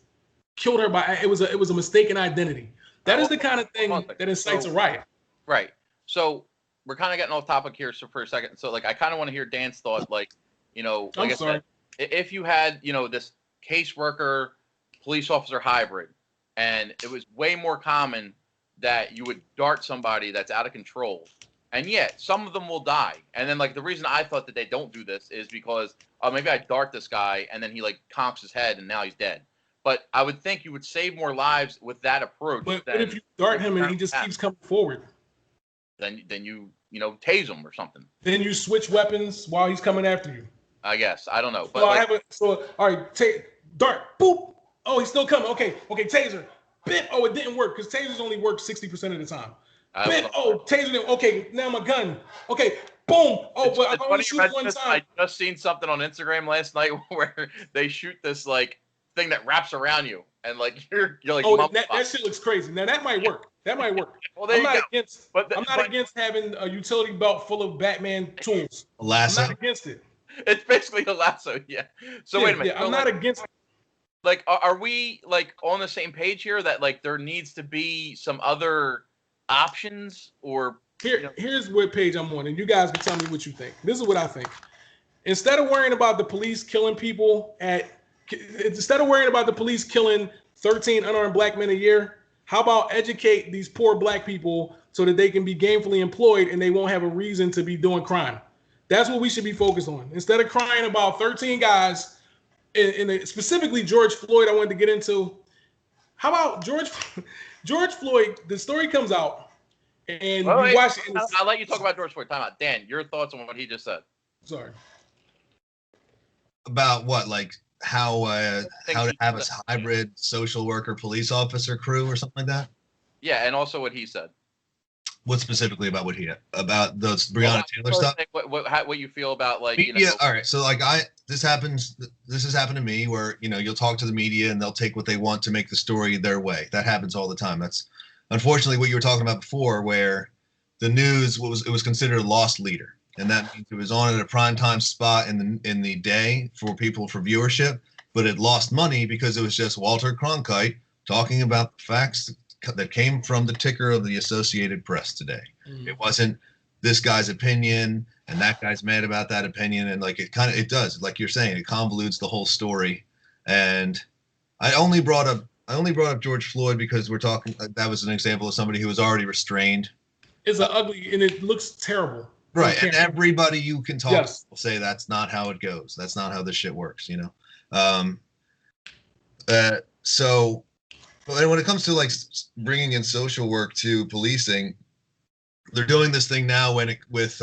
killed her it was a mistaken identity? That is the kind of thing that incites a riot. Right. So we're kind of getting off topic here for a second. So like I kind of want to hear Dan's thought, like, like I said, if you had, this caseworker police officer hybrid, and it was way more common that you would dart somebody that's out of control. And yet, some of them will die. And then, like, the reason I thought that they don't do this is because, maybe I dart this guy, and then he, like, conks his head, and now he's dead. But I would think you would save more lives with that approach. But if you dart him and he just keeps coming forward? Then you tase him or something. Then you switch weapons while he's coming after you. I guess. I don't know. But all right, dart, boop. Oh, he's still coming. Okay, taser. Bit. Oh, it didn't work because tasers only work 60% of the time. Bit. Oh, taser. Okay, now my gun. Okay, boom. Oh, but I only shoot one time. I just seen something on Instagram last night where they shoot this like thing that wraps around you, and like you're like. Oh, that shit looks crazy. Now that might work. Well, I'm not against having a utility belt full of Batman tools. A lasso. I'm not against it. It's basically a lasso, yeah. So wait a minute. Yeah, I'm not against. Like, are we like on the same page here that like there needs to be some other options or? Here's what page I'm on, and you guys can tell me what you think. This is what I think. Instead of worrying about the police killing 13 unarmed black men a year, how about educate these poor black people so that they can be gainfully employed and they won't have a reason to be doing crime? That's what we should be focused on. Instead of crying about 13 guys, and specifically George Floyd, I wanted to get into. How about George Floyd? The story comes out, and you watch it. I'll let you talk about George Floyd. Time out. Dan, your thoughts on what he just said. Sorry. About what? Like how to have a hybrid social worker police officer crew or something like that? Yeah, and also what he said. What specifically about what he had? About those Breonna Taylor stuff? What you feel about like media? All right, so like this has happened to me where you'll talk to the media and they'll take what they want to make the story their way. That happens all the time. That's unfortunately what you were talking about before, where the news it was considered a lost leader, and that means it was on at a prime time spot in the day for viewership, but it lost money because it was just Walter Cronkite talking about the facts that came from the ticker of the Associated Press today. It wasn't this guy's opinion and that guy's mad about that opinion, and like it does, like you're saying, it convolutes the whole story. And I only brought up George Floyd because we're talking. That was an example of somebody who was already restrained. It's ugly and it looks terrible. Right, and everybody you can talk to will say that's not how it goes. That's not how this shit works. So. But when it comes to like bringing in social work to policing, they're doing this thing now with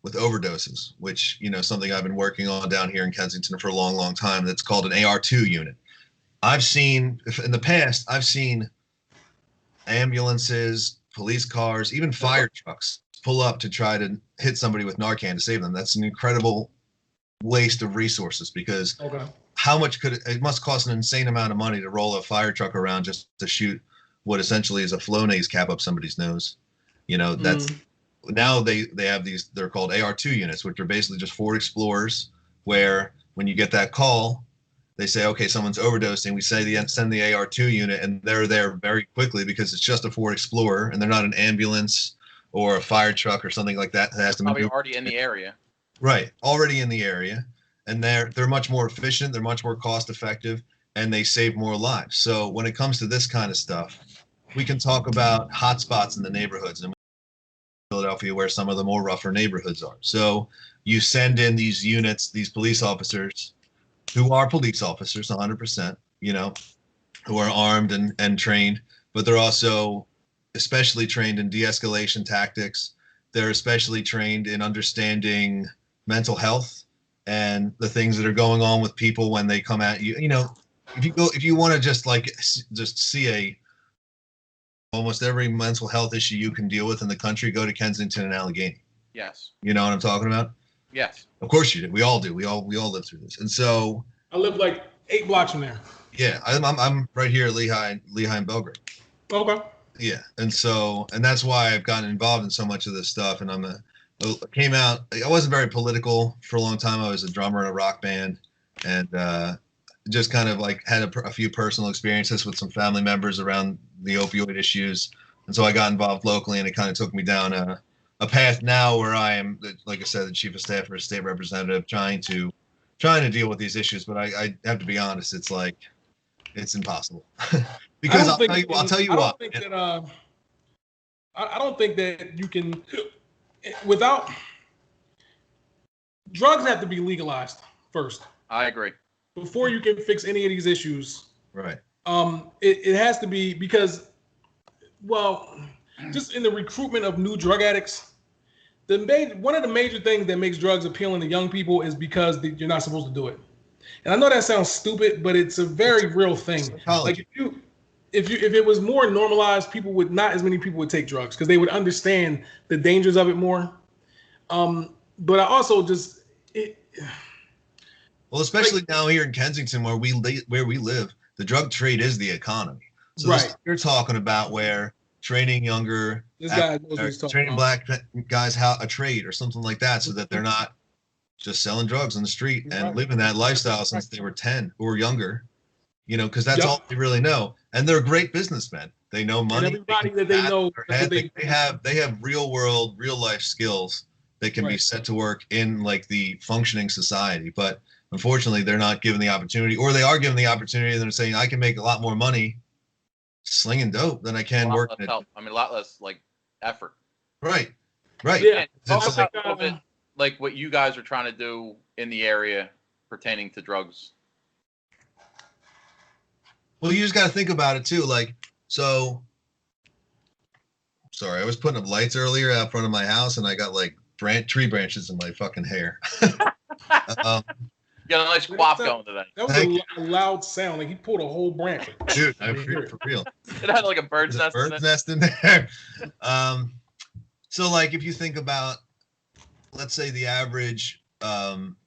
with overdoses, which, something I've been working on down here in Kensington for a long, long time. That's called an AR2 unit. In the past, I've seen ambulances, police cars, even fire trucks pull up to try to hit somebody with Narcan to save them. That's an incredible waste of resources, because how much it must cost an insane amount of money to roll a fire truck around just to shoot what essentially is a Flonase cap up somebody's nose. That's now they have these, they're called AR2 units, which are basically just Ford Explorers, where when you get that call, they say, okay, someone's overdosing. We send the AR2 unit, and they're there very quickly because it's just a Ford Explorer, and they're not an ambulance or a fire truck or something like that has to probably already in the area. Right, already in the area, and they're much more efficient. They're much more cost effective, and they save more lives. So when it comes to this kind of stuff, we can talk about hotspots in the neighborhoods in Philadelphia, where some of the more rougher neighborhoods are. So you send in these units, these police officers, who are police officers 100%, who are armed and trained, but they're also especially trained in de-escalation tactics. They're especially trained in understanding mental health and the things that are going on with people when they come at you. If you want to just see almost every mental health issue you can deal with in the country, go to Kensington and Allegheny. Yes. You know what I'm talking about? Yes. Of course you do. We all do. We all live through this. And so I live like 8 blocks from there. Yeah, I'm right here at Lehigh and Belgrade. Okay. Yeah, and that's why I've gotten involved in so much of this stuff. And I wasn't very political for a long time. I was a drummer in a rock band, and just kind of like had a few personal experiences with some family members around the opioid issues. And so I got involved locally, and it kind of took me down a path now where I am, like I said, the chief of staff for a state representative, trying to deal with these issues. But I have to be honest, it's impossible. Because I'll tell you what. I don't think that you can, without, drugs have to be legalized first. I agree. Before you can fix any of these issues. Right. It has to be because, just in the recruitment of new drug addicts, one of the major things that makes drugs appealing to young people is because you're not supposed to do it. And I know that sounds stupid, but it's a very real thing. Like if it was more normalized, not as many people would take drugs because they would understand the dangers of it more. But I also especially now here in Kensington where we live, the drug trade is the economy. So right. You're talking about where training younger, training black guys how a trade or something like that, so that they're not just selling drugs on the street and living that lifestyle since they were 10 or younger, because that's all they really know. And they're great businessmen. They know money. And everybody that they know, they have real life skills that can be set to work in like the functioning society. But unfortunately, they're not given the opportunity, or they are given the opportunity and they're saying, I can make a lot more money slinging dope than I can working it. A lot less like effort. Right. Yeah. Talk about a little bit like what you guys are trying to do in the area pertaining to drugs. Well, you just got to think about it too. Like, so, sorry, I was putting up lights earlier out front of my house, and I got like tree branches in my fucking hair. You got a nice quaff going today. That was a loud sound. Like he pulled a whole branch. Dude, for real. It had like a bird's nest in there. So like if you think about, let's say the average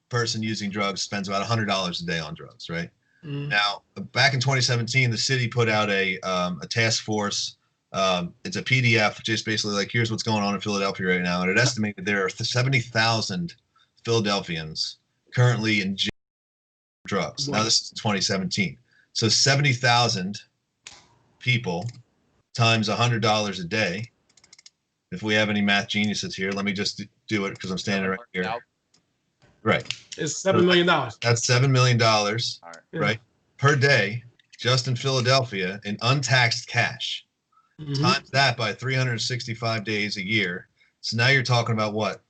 person using drugs spends about $100 a day on drugs, right? Mm. Now, back in 2017, the city put out a task force. It's a PDF, just basically like, here's what's going on in Philadelphia right now. And it estimated there are 70,000 Philadelphians currently in jail for drugs. Now this is 2017. So 70,000 people times $100 a day. If we have any math geniuses here, let me just do it because I'm standing right here. Right. It's $7 million. That's $7 million, right? Per day, just in Philadelphia, in untaxed cash. Mm-hmm. Times that by 365 days a year. So now you're talking about what?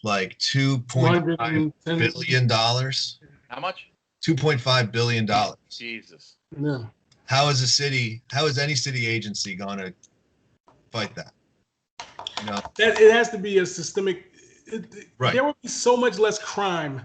Like $2.5 billion. How much? $2.5 billion. Jesus. Yeah. How is any city agency going to fight that? That it has to be a systemic. Right. there would be so much less crime.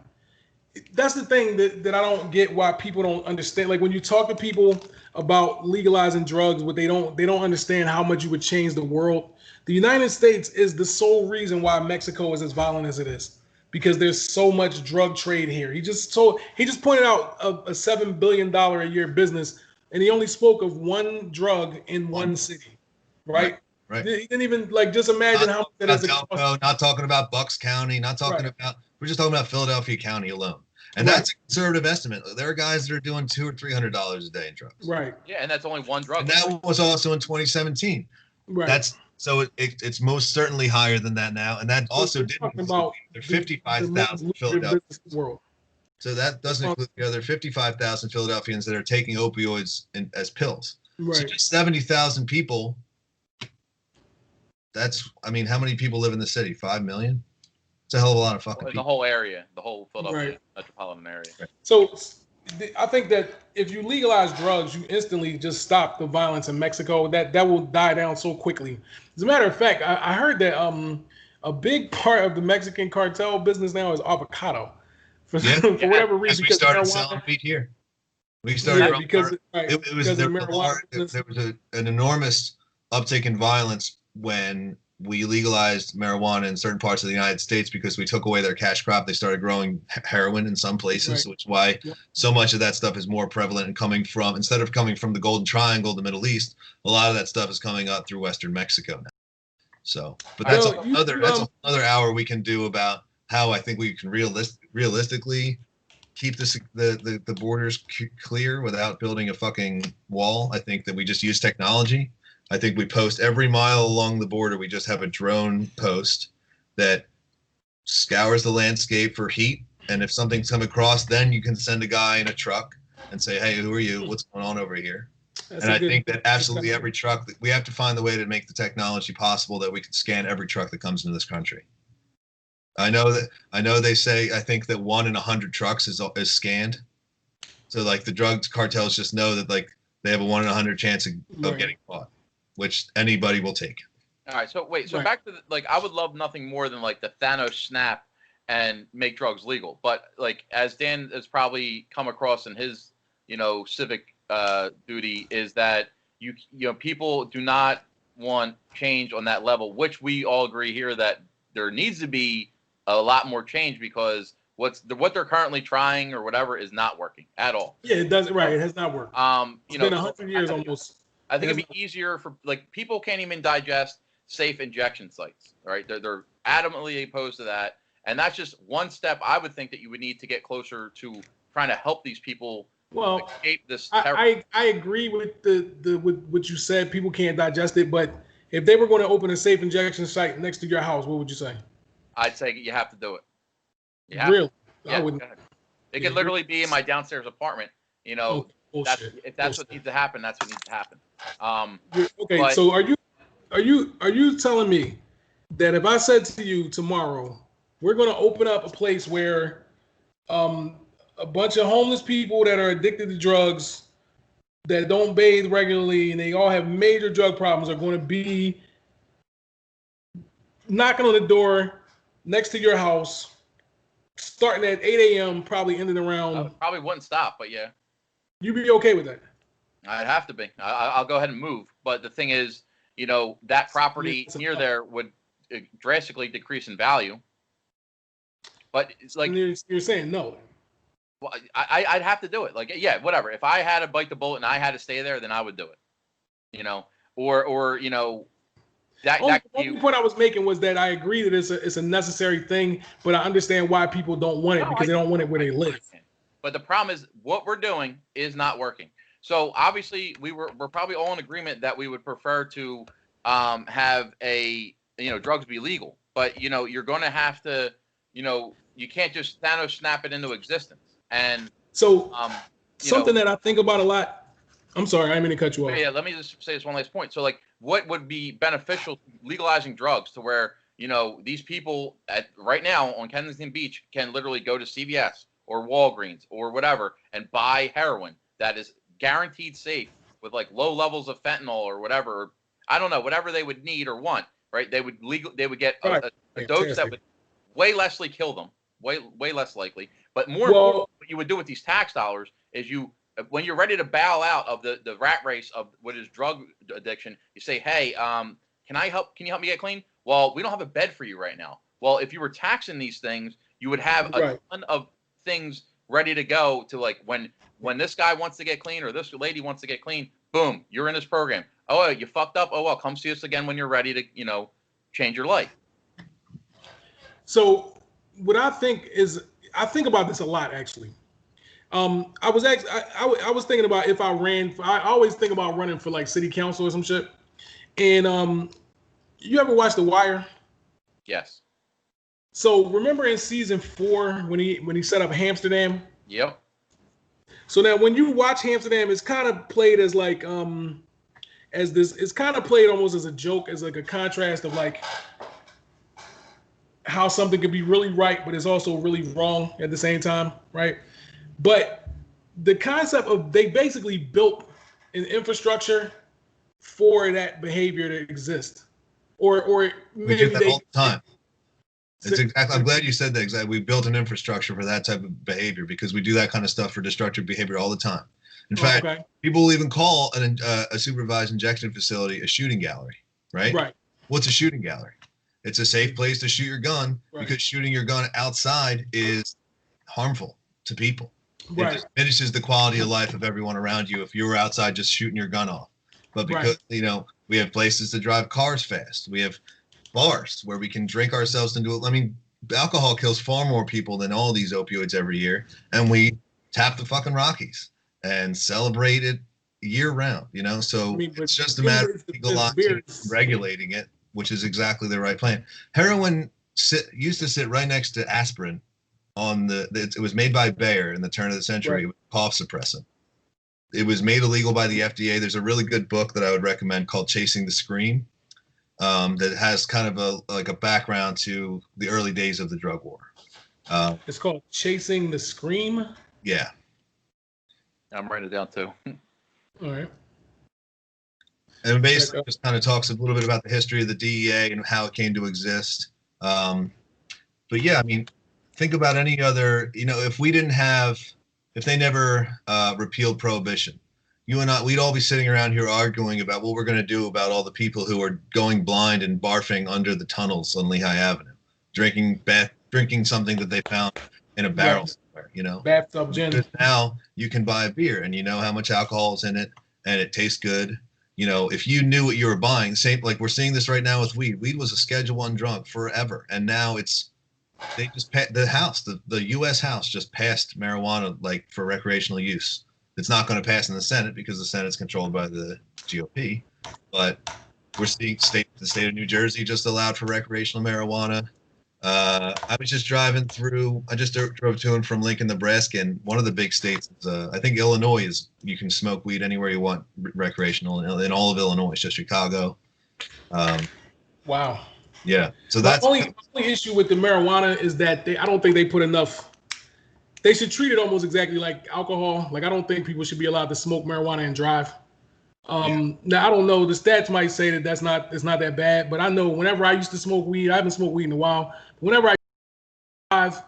That's the thing that I don't get why people don't understand. Like when you talk to people about legalizing drugs, but they don't understand how much you would change the world. The United States is the sole reason why Mexico is as violent as it is, because there's so much drug trade here. He just pointed out a $7 billion a year business, and he only spoke of one drug in one city, right? Right. He didn't even just imagine how much that is. Not talking about Bucks County, not talking about. We're just talking about Philadelphia County alone, and that's a conservative estimate. There are guys that are doing $200 or $300 a day in drugs. Right. Yeah, and that's only one drug. And that was also in 2017. Right. It's most certainly higher than that now, and that also didn't include the 55,000 Philadelphia world. So that doesn't include the other 55,000 Philadelphians that are taking opioids as pills. Right. So just 70,000 people. How many people live in the city? 5 million? It's a hell of a lot of fucking people. The whole area, the whole Philadelphia metropolitan area. Right. So I think that if you legalize drugs, you instantly just stop the violence in Mexico. That will die down so quickly. As a matter of fact, I heard that a big part of the Mexican cartel business now is avocado. For whatever reason. We started selling weed here. We started because there was an enormous uptick in violence when we legalized marijuana in certain parts of the United States because we took away their cash crop. They started growing heroin in some places, which is why so much of that stuff is more prevalent and instead of coming from the Golden Triangle, the Middle East, a lot of that stuff is coming up through Western Mexico now. So, but that's another hour we can do about how I think we can realistically keep the borders clear without building a fucking wall. I think that we just use technology. I think we post every mile along the border. We just have a drone post that scours the landscape for heat. And if something's come across, then you can send a guy in a truck and say, hey, who are you? What's going on over here? And I think that absolutely every truck, we have to find the way to make the technology possible that we can scan every truck that comes into this country. I know they say, I think that 1 in 100 trucks is scanned. So like the drug cartels just know that like they have a 1 in 100 chance of getting caught, which anybody will take. All right. So wait, back to I would love nothing more than like the Thanos snap and make drugs legal. But like, as Dan has probably come across in his, civic duty, is that people do not want change on that level, which we all agree here that there needs to be a lot more change because what they're currently trying or whatever is not working at all. Yeah, it doesn't. Right, it has not worked. It's been 100 years almost. I think it'd be easier for people can't even digest safe injection sites. Right, they're adamantly opposed to that, and that's just one step I would think that you would need to get closer to trying to help these people escape this. I agree with with what you said. People can't digest it, but if they were going to open a safe injection site next to your house, what would you say? I'd say you have to do it. Really? Yeah, I wouldn't. It could literally be in my downstairs apartment. If that's what needs to happen, that's what needs to happen. So are you telling me that if I said to you tomorrow, we're going to open up a place where a bunch of homeless people that are addicted to drugs, that don't bathe regularly, and they all have major drug problems are going to be knocking on the door next to your house, starting at 8 a.m., probably ending around. Probably wouldn't stop, but yeah. You'd be okay with that? I'd have to be. I'll go ahead and move. But the thing is, that property near there would drastically decrease in value. But it's like you're saying no. Well, I'd have to do it. Whatever. If I had to bite the bullet and I had to stay there, then I would do it. The only point I was making was that I agree that it's a necessary thing, but I understand why people don't want it because they don't want it where they live. But the problem is what we're doing is not working. So obviously we're probably all in agreement that we would prefer to have drugs be legal. But you're going to have to you can't just Thanos snap it into existence. And so something that I think about a lot. I'm sorry, I didn't mean to cut you off. Yeah, let me just say this one last point. So what would be beneficial legalizing drugs to where, these people right now on Kensington Beach can literally go to CVS or Walgreens or whatever and buy heroin that is guaranteed safe with low levels of fentanyl or whatever. I don't know, whatever they would need or want, right? They would get a dose that would way lessly kill them, way less likely. But more Well, important, what you would do with these tax dollars is when you're ready to bow out of the rat race of what is drug addiction, you say, hey, can you help me get clean? Well, we don't have a bed for you right now. Well, if you were taxing these things, you would have a ton of things ready to go to, like, when this guy wants to get clean or this lady wants to get clean, boom, you're in this program. Oh, you fucked up. Oh, well, come see us again when you're ready to, change your life. So what I think about this a lot, actually. I was thinking about if I ran. I always think about running for like city council or some shit. And you ever watch The Wire? Yes. So remember in season 4 when he set up Amsterdam? Yep. So now when you watch Amsterdam, it's kind of played as like it's kind of played almost as a joke, as like a contrast of like how something could be really right, but it's also really wrong at the same time, right? But the concept of they basically built an infrastructure for that behavior to exist, or we do that all the time. It's exactly. I'm glad you said that. Exactly. We built an infrastructure for that type of behavior because we do that kind of stuff for destructive behavior all the time. In fact, people will even call a supervised injection facility a shooting gallery, right? Right. What's a shooting gallery? It's a safe place to shoot your gun because shooting your gun outside is harmful to people. Right. It diminishes the quality of life of everyone around you if you were outside just shooting your gun off. But because, we have places to drive cars fast. We have bars where we can drink ourselves into it. I mean, alcohol kills far more people than all these opioids every year. And we tap the fucking Rockies and celebrate it year round, So it's just a matter of legalizing, regulating it, which is exactly the right plan. Heroin used to sit right next to aspirin it was made by Bayer in the turn of the century. It was a cough suppressant. It was made illegal by the FDA. There's a really good book that I would recommend called Chasing the Scream that has kind of a background to the early days of the drug war. It's called Chasing the Scream? Yeah. I'm writing it down too. All right. And basically just kind of talks a little bit about the history of the DEA and how it came to exist. But yeah, I mean, think about any other, if they never repealed prohibition, you and I, we'd all be sitting around here arguing about what we're going to do about all the people who are going blind and barfing under the tunnels on Lehigh Avenue, drinking something that they found in a barrel somewhere, Bathtub gin. Because now you can buy a beer and you know how much alcohol is in it and it tastes good. If you knew what you were buying, same like we're seeing this right now with weed. Weed was a Schedule I drug forever, and now they just the U.S. House just passed marijuana like for recreational use. It's not going to pass in the Senate because the Senate's controlled by the GOP, but we're seeing the state of New Jersey just allowed for recreational marijuana. I was just driving through. I just drove to and from Lincoln, Nebraska, and one of the big states is, I think Illinois is. You can smoke weed anywhere you want, recreational in all of Illinois. It's just Chicago. Wow. Yeah. So that's the only issue with the marijuana is that I don't think they put enough. They should treat it almost exactly like alcohol. Like I don't think people should be allowed to smoke marijuana and drive. Now I don't know. The stats might say that it's not that bad, but I know whenever I used to smoke weed, I haven't smoked weed in a while. Whenever I drive,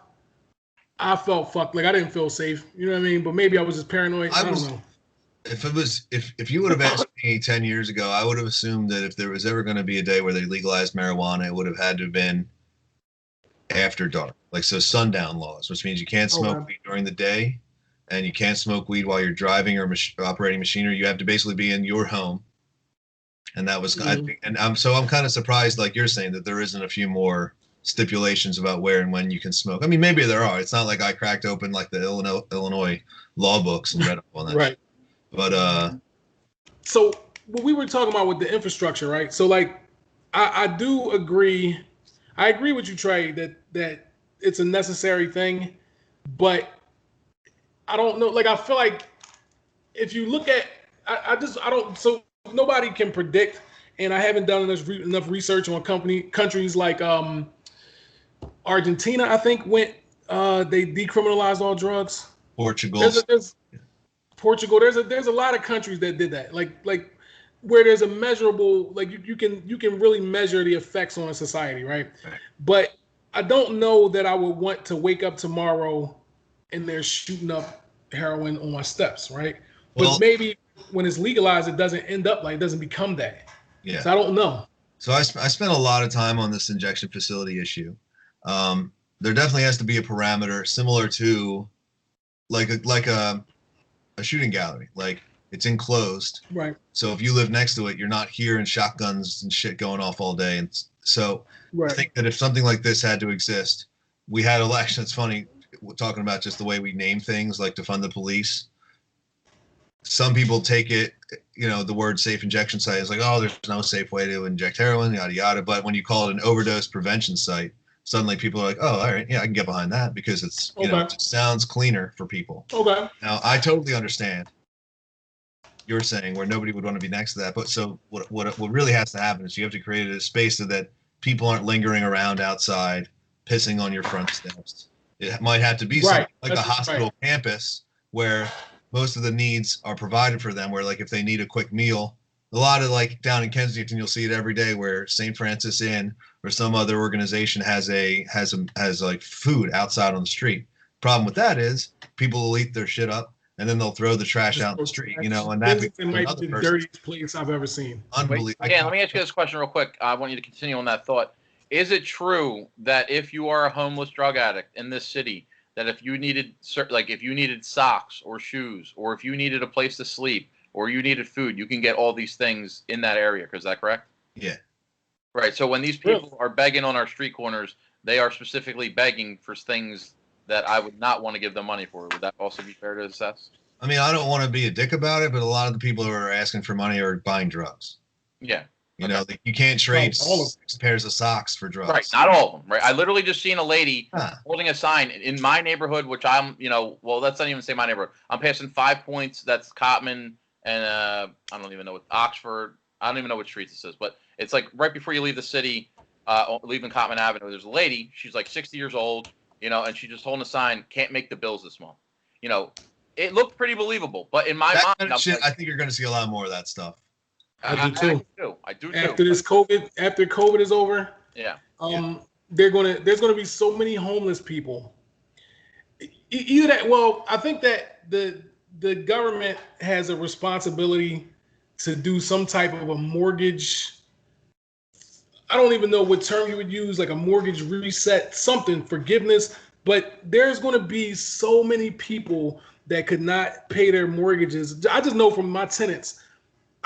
I felt fucked. Like I didn't feel safe. You know what I mean? But maybe I was just paranoid. I don't know. If you would have asked me 10 years ago, I would have assumed that if there was ever going to be a day where they legalized marijuana, it would have had to have been after dark, like sundown laws, which means you can't smoke weed during the day, and you can't smoke weed while you're driving or operating machinery. You have to basically be in your home, and that was I'm kind of surprised, like you're saying, that there isn't a few more stipulations about where and when you can smoke. I mean, maybe there are. It's not like I cracked open like the Illinois law books and read up on that. Right. But so what we were talking about with the infrastructure, right? So like I do agree. I agree with you, Trey, that it's a necessary thing, but I don't know. Like I feel like if you look at, so nobody can predict, and I haven't done enough research on countries like Argentina. I think they decriminalized all drugs. Portugal. Portugal. There's a lot of countries that did that. Like where there's a measurable, like you can really measure the effects on a society, right? But I don't know that I would want to wake up tomorrow and they're shooting up heroin on my steps, right? But Well, maybe when it's legalized, it doesn't end up like, it doesn't become that. yeah. So I don't know. So I spent a lot of time on this injection facility issue. There definitely has to be a parameter similar to like a shooting gallery. Like it's enclosed. Right. So if you live next to it, you're not hearing shotguns and shit going off all day. And so I think that if something like this had to exist, we had election. It's funny talking about just the way we name things, like defund the police. Some people take it, the word safe injection site is like, oh, there's no safe way to inject heroin, yada, yada. But when you call it an overdose prevention site, suddenly people are like, oh, all right, yeah, I can get behind that because it's, it just sounds cleaner for people. Okay. Now, I totally understand you're saying where nobody would want to be next to that. But so what really has to happen is you have to create a space so that people aren't lingering around outside, pissing on your front steps. It might have to be something like a hospital campus where most of the needs are provided for them, where like if they need a quick meal, a lot of like down in Kensington, you'll see it every day where St. Francis Inn or some other organization has like food outside on the street. Problem with that is people will eat their shit up and then they'll throw the trash out in the street, and that might be the dirtiest place I've ever seen. Unbelievable. Again, let me ask you this question real quick. I want you to continue on that thought. Is it true that if you are a homeless drug addict in this city, that if you needed socks or shoes, or if you needed a place to sleep, or you needed food, you can get all these things in that area? Is that correct? Yeah. Right. So when these people are begging on our street corners, they are specifically begging for things that I would not want to give them money for. Would that also be fair to assess? I mean, I don't want to be a dick about it, but a lot of the people who are asking for money are buying drugs. Yeah. You can't trade 6 pairs of socks for drugs. Right, not all of them. Right, I literally just seen a lady holding a sign in my neighborhood, which I'm, well, let's not even say my neighborhood. I'm passing 5 Points. That's Cotman, and I don't even know what Oxford. I don't even know what streets this is, but it's like right before you leave the city, leaving Cotman Avenue. There's a lady. She's like 60 years old, and she's just holding a sign. Can't make the bills this month. It looked pretty believable, but in my mind, I think you're going to see a lot more of that stuff. I do too. I do too. After COVID is over, yeah. There's gonna be so many homeless people. I think that the government has a responsibility to do some type of a mortgage. I don't even know what term you would use, like a mortgage reset, something, forgiveness. But there's going to be so many people that could not pay their mortgages. I just know from my tenants.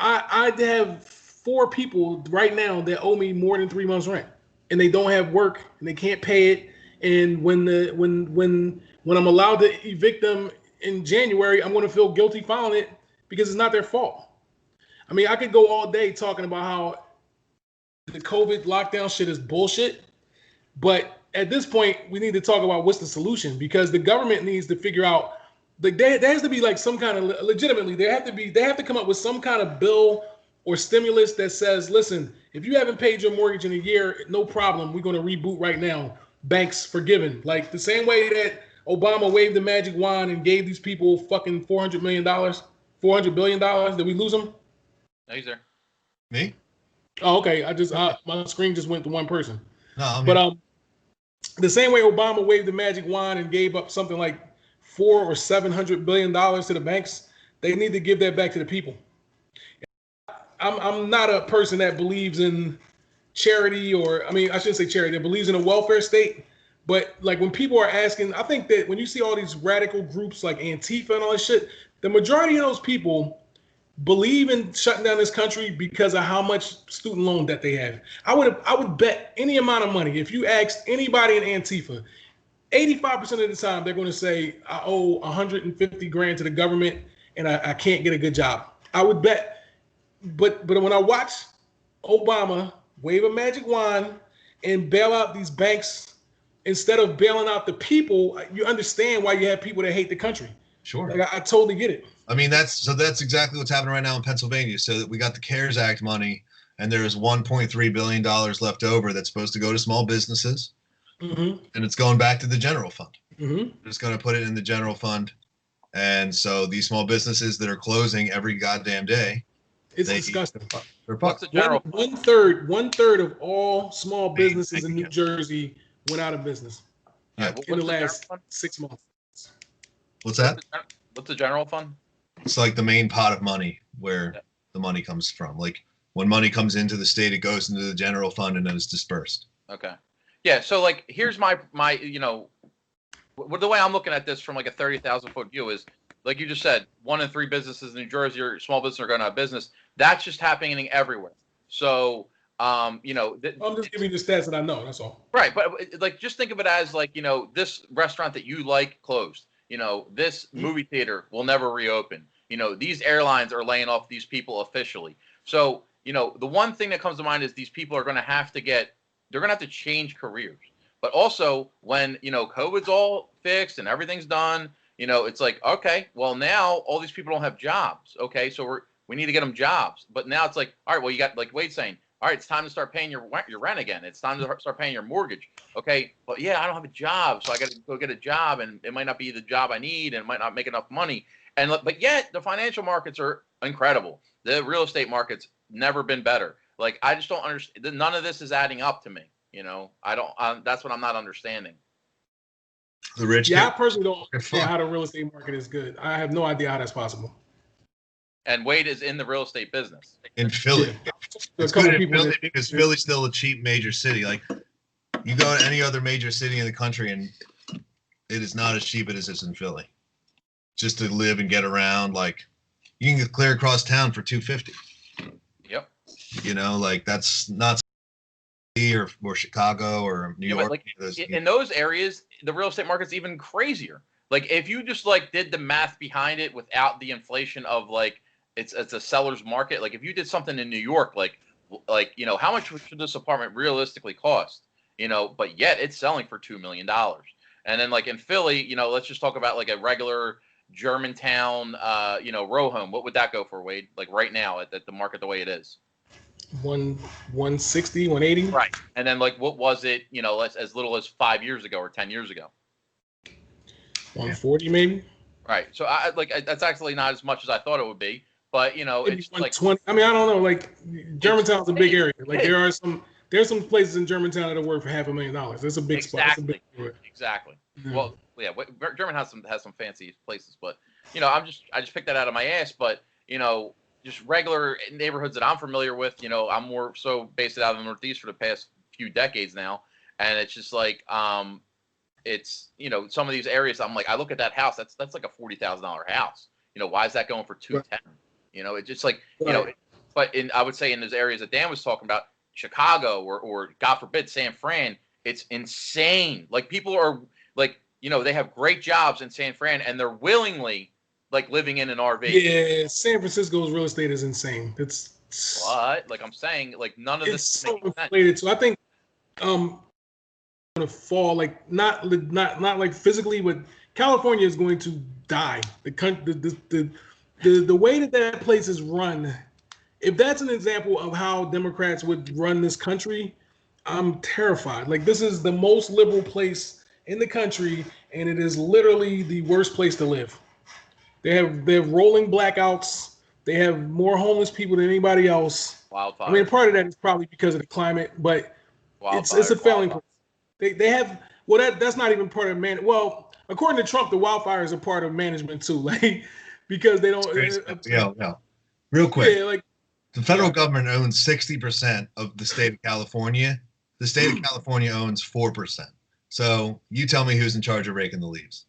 I have 4 people right now that owe me more than 3 months rent, and they don't have work and they can't pay it. And when I'm allowed to evict them in January, I'm going to feel guilty filing it because it's not their fault. I mean, I could go all day talking about how the COVID lockdown shit is bullshit, but at this point, we need to talk about what's the solution, because the government needs to figure out. There has to be like some kind of legitimately. They have to come up with some kind of bill or stimulus that says, listen, if you haven't paid your mortgage in a year, no problem. We're going to reboot right now. Banks forgiven. Like the same way that Obama waved the magic wand and gave these people fucking $400 million, $400 billion. Did we lose them? No, he's there. Me? Oh, okay. My screen just went to one person. No, but the same way Obama waved the magic wand and gave up something like $400 or $700 billion to the banks, they need to give that back to the people. I'm not a person that believes in charity, or I shouldn't say charity, that believes in a welfare state. But like when people are asking, I think that when you see all these radical groups like Antifa and all this shit, the majority of those people believe in shutting down this country because of how much student loan debt they have. I would bet any amount of money, if you asked anybody in Antifa, 85% of the time they're going to say, I owe 150 grand to the government and I can't get a good job. I would bet. But when I watch Obama wave a magic wand and bail out these banks instead of bailing out the people, you understand why you have people that hate the country. Sure. Like, I totally get it. I mean, that's exactly what's happening right now in Pennsylvania. So that we got the CARES Act money, and there is $1.3 billion left over that's supposed to go to small businesses. Mm-hmm. And it's going back to the general fund. Mm-hmm. Just going to put it in the general fund. And so these small businesses that are closing every goddamn day. It's disgusting. What's the general one third of all small businesses in New Jersey went out of business Yeah. in the last 6 months. What's that? What's the general fund? It's like the main pot of money where the money comes from. Like when money comes into the state, it goes into the general fund and then it's dispersed. Okay. Yeah. So like, here's my the way I'm looking at this from like a 30,000 foot view is, like you just said, 1 in 3 businesses in New Jersey or small business are going out of business. That's just happening everywhere. So, I'm just giving you the stats that I know. That's all. Right. But like, just think of it as like, this restaurant that you like closed. This movie theater will never reopen. These airlines are laying off these people officially. So, the one thing that comes to mind is these people are going to have to they're going to have to change careers. But also when, COVID's all fixed and everything's done, it's like, okay, well, now all these people don't have jobs. Okay, so we need to get them jobs. But now it's like, all right, well, you got, like Wade's saying, all right, it's time to start paying your rent again. It's time to start paying your mortgage. Okay, but yeah, I don't have a job, so I got to go get a job, and it might not be the job I need, and it might not make enough money. But yet the financial markets are incredible. The real estate market's never been better. Like, I just don't understand. None of this is adding up to me. I don't. That's what I'm not understanding. The rich. Yeah, I personally don't understand how the real estate market is good. I have no idea how that's possible. And Wade is in the real estate business in Philly. Yeah. It's good in Philly because Philly's still a cheap major city. Like, you go to any other major city in the country, and it is not as cheap as it is in Philly. Just to live and get around, like, you can get clear across town for $250. Yep. Like, that's not or Chicago or New York. Like, in those areas, the real estate market's even crazier. Like, if you just like did the math behind it without the inflation of like it's a seller's market. Like, if you did something in New York, like how much should this apartment realistically cost? But yet it's selling for $2 million. And then like in Philly, let's just talk about like a regular Germantown, row home. What would that go for, Wade? Like right now at the market the way it is. 160, 180. Right. And then like what was it, as little as 5 years ago or 10 years ago? 140 maybe. Right. So I like that's actually not as much as I thought it would be, but maybe it's like 120. I mean, I don't know. Like Germantown's a big area. Like there's some places in Germantown that are worth $500,000. It's a big spot. It's a big area. Exactly. Yeah. Well, yeah, Germantown has some fancy places, but I just picked that out of my ass, but just regular neighborhoods that I'm familiar with, I'm more so based it out of the Northeast for the past few decades now. And it's just like, it's, some of these areas, I'm like, I look at that house, that's like a $40,000 house. Why is that going for $210? It's just like, but I would say in those areas that Dan was talking about, Chicago or God forbid, San Fran, it's insane. Like people are like, they have great jobs in San Fran and they're willingly like living in an RV. Yeah, San Francisco's real estate is insane. It's what? Like I'm saying, like none of this is so inflated. So I think gonna fall like not like physically, but California is going to die. The way that place is run, if that's an example of how Democrats would run this country, I'm terrified. Like this is the most liberal place in the country, and it is literally the worst place to live. They have rolling blackouts. They have more homeless people than anybody else. Wildfire. I mean, part of that is probably because of the climate, but it's a failing place. They have that's not even part of Well, according to Trump, the wildfires are part of management too, like because they don't. No. Real quick. Yeah, like the federal government owns 60% of the state of California. The state of California owns 4%. So you tell me who's in charge of raking the leaves.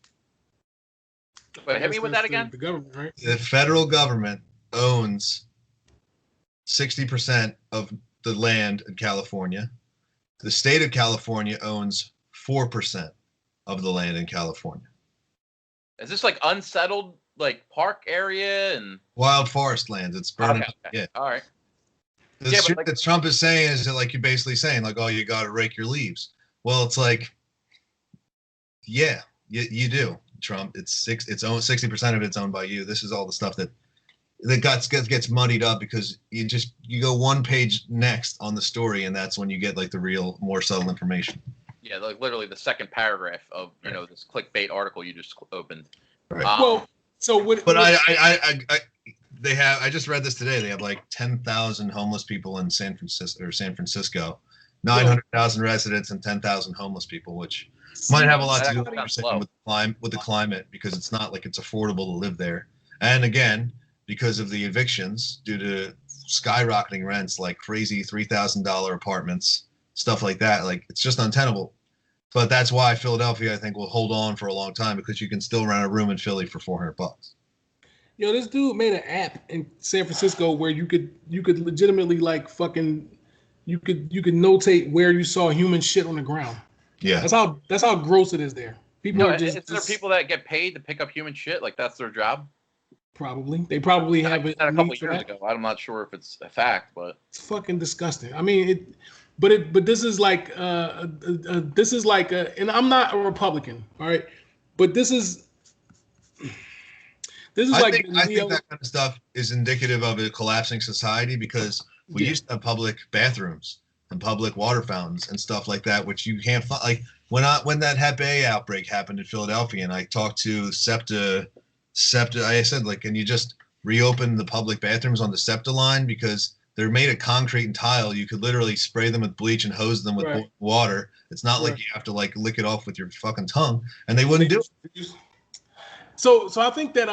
Wait, hit me with that again. The government, right? The federal government owns 60% of the land in California. The state of California owns 4% of the land in California. Is this like unsettled, like park area and wild forest lands? It's burning. Okay. Yeah. All right. The shit that Trump is saying is that like you're basically saying like, oh, you got to rake your leaves. Well, it's like, yeah, you do. Trump, it's owned 60% of it's owned by you. This is all the stuff that gets muddied up because you go one page next on the story and that's when you get like the real more subtle information. Yeah, like literally the second paragraph of this clickbait article you just opened. Right. Well, so what? But they have. I just read this today. They have like 10,000 homeless people in San Francisco, 900,000 residents and 10,000 homeless people, which might have a lot to do, like you're saying, with the climate, because it's not like it's affordable to live there. And again, because of the evictions due to skyrocketing rents, like crazy $3,000 apartments, stuff like that, like it's just untenable. But that's why Philadelphia, I think, will hold on for a long time, because you can still rent a room in Philly for $400. Yo, this dude made an app in San Francisco where you could legitimately like fucking you could notate where you saw human shit on the ground. Yeah, that's how gross it is there. People are just. Is there people that get paid to pick up human shit? Like that's their job? Probably. They probably have it a couple years ago. I'm not sure if it's a fact, but it's fucking disgusting. I mean, but this is like and I'm not a Republican, all right? But this is I think that kind of stuff is indicative of a collapsing society, because we used to have public bathrooms and public water fountains and stuff like that, which you can't find. Like when that Hep A outbreak happened in Philadelphia, and I talked to SEPTA, I said, like, can you just reopen the public bathrooms on the SEPTA line, because they're made of concrete and tile. You could literally spray them with bleach and hose them with boiling water. It's not like you have to like lick it off with your fucking tongue, and they wouldn't do it. So I think that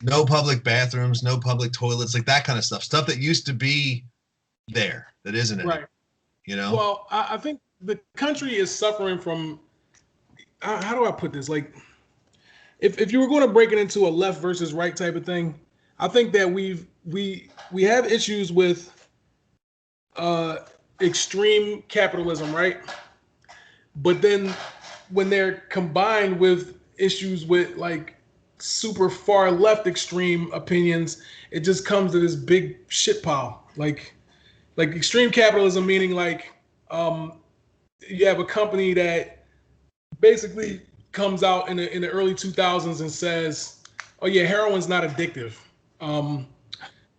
no public bathrooms, no public toilets, like that kind of stuff that used to be there that isn't it. Right. You know. Well, I think the country is suffering from. How do I put this? Like, if you were going to break it into a left versus right type of thing, I think that we have issues with extreme capitalism, right? But then when they're combined with issues with like super far left extreme opinions, it just comes to this big shit pile. Like extreme capitalism, meaning like you have a company that basically comes out in the early 2000s and says, "Oh yeah, heroin's not addictive.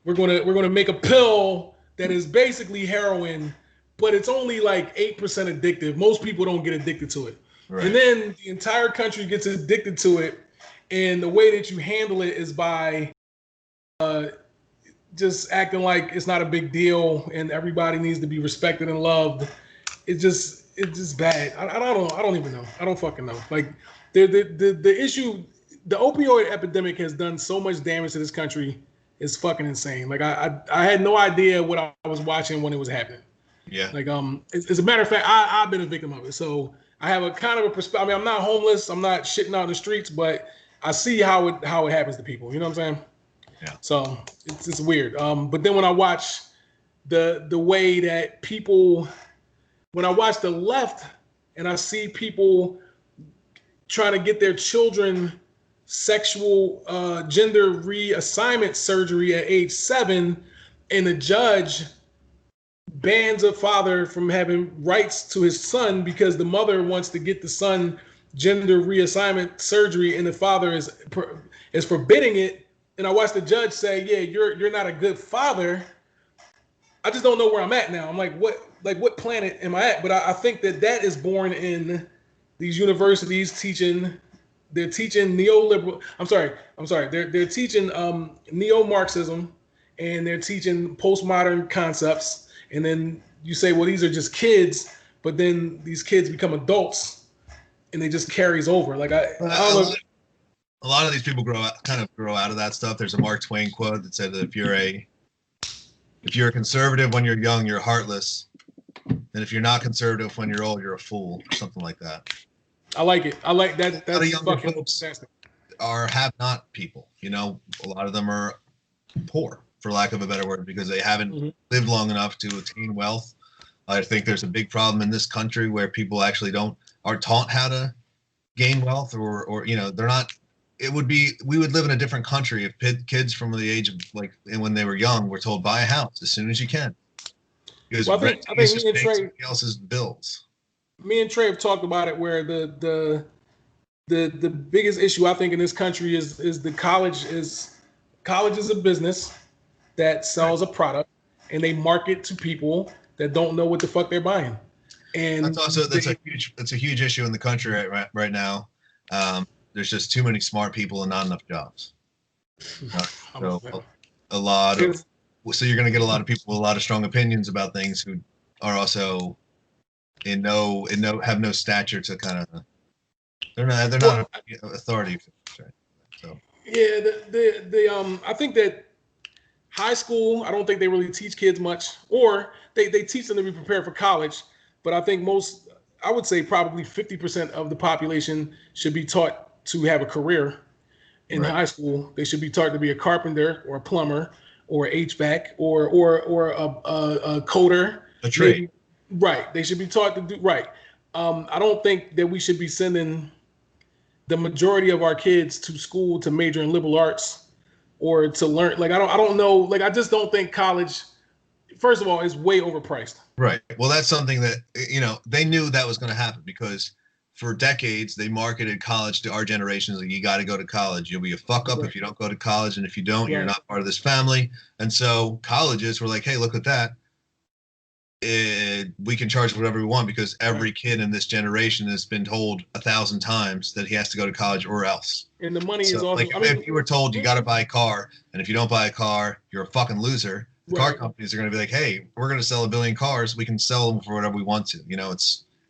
We're gonna make a pill that is basically heroin, but it's only like 8% addictive. Most people don't get addicted to it." Right. And then the entire country gets addicted to it, and the way that you handle it is by just acting like it's not a big deal and everybody needs to be respected and loved. It's just bad. I don't even know. I don't fucking know. Like the issue, the opioid epidemic has done so much damage to this country. It's fucking insane. Like I had no idea what I was watching when it was happening. Yeah. Like as a matter of fact, I've been a victim of it. So I have a kind of a perspective. I mean, I'm not homeless. I'm not shitting out in the streets, but I see how it happens to people. You know what I'm saying? Yeah. So it's weird. But then when I watch the way that people, when I watch the left and I see people trying to get their children sexual gender reassignment surgery at age 7, and the judge bans a father from having rights to his son because the mother wants to get the son gender reassignment surgery and the father is forbidding it. And I watched the judge say, "Yeah, you're not a good father." I just don't know where I'm at now. I'm like, what planet am I at? But I think that is born in these universities teaching. They're teaching neoliberal. I'm sorry. They're teaching neo-Marxism, and they're teaching postmodern concepts. And then you say, well, these are just kids, but then these kids become adults, and they just carries over. Like I don't know. A lot of these people grow out of that stuff. There's a Mark Twain quote that said that if you're a conservative when you're young, you're heartless, and if you're not conservative when you're old, you're a fool, or something like that. I like it. I like that. That's fucking fantastic. Are have-not people. You know, a lot of them are poor, for lack of a better word, because they haven't lived long enough to attain wealth. I think there's a big problem in this country where people actually aren't taught how to gain wealth, or you know, they're not. We would live in a different country if kids from the age of like, and when they were young, were told buy a house as soon as you can. Because I think me and Trey, somebody else's bills. Me and Trey have talked about it, where the biggest issue I think in this country is the college is a business that sells a product, and they market to people that don't know what the fuck they're buying. And that's a huge issue in the country right now. There's just too many smart people and not enough jobs. So you're going to get a lot of people with a lot of strong opinions about things who are also have no stature to kind of. They're not authority. So yeah, I think that high school, I don't think they really teach kids much, or they teach them to be prepared for college. But I think I would say probably 50% of the population should be taught to have a career in Right. high school. They should be taught to be a carpenter or a plumber or HVAC or a coder. A trade. Maybe, right. They should be taught to do right. I don't think that we should be sending the majority of our kids to school to major in liberal arts or to learn. Like I don't know. Like I just don't think college. First of all, is way overpriced. Right. Well, that's something that they knew that was going to happen because for decades they marketed college to our generations like you got to go to college. You'll be a fuck up if you don't go to college, and if you don't, you're not part of this family. And so colleges were like, hey, look at that. We can charge whatever we want because every kid in this generation has been told 1,000 times that he has to go to college or else. And the money is also. Like if you were told you got to buy a car, and if you don't buy a car, you're a fucking loser. The car companies are going to be like, hey, we're going to sell 1 billion cars. We can sell them for whatever we want to.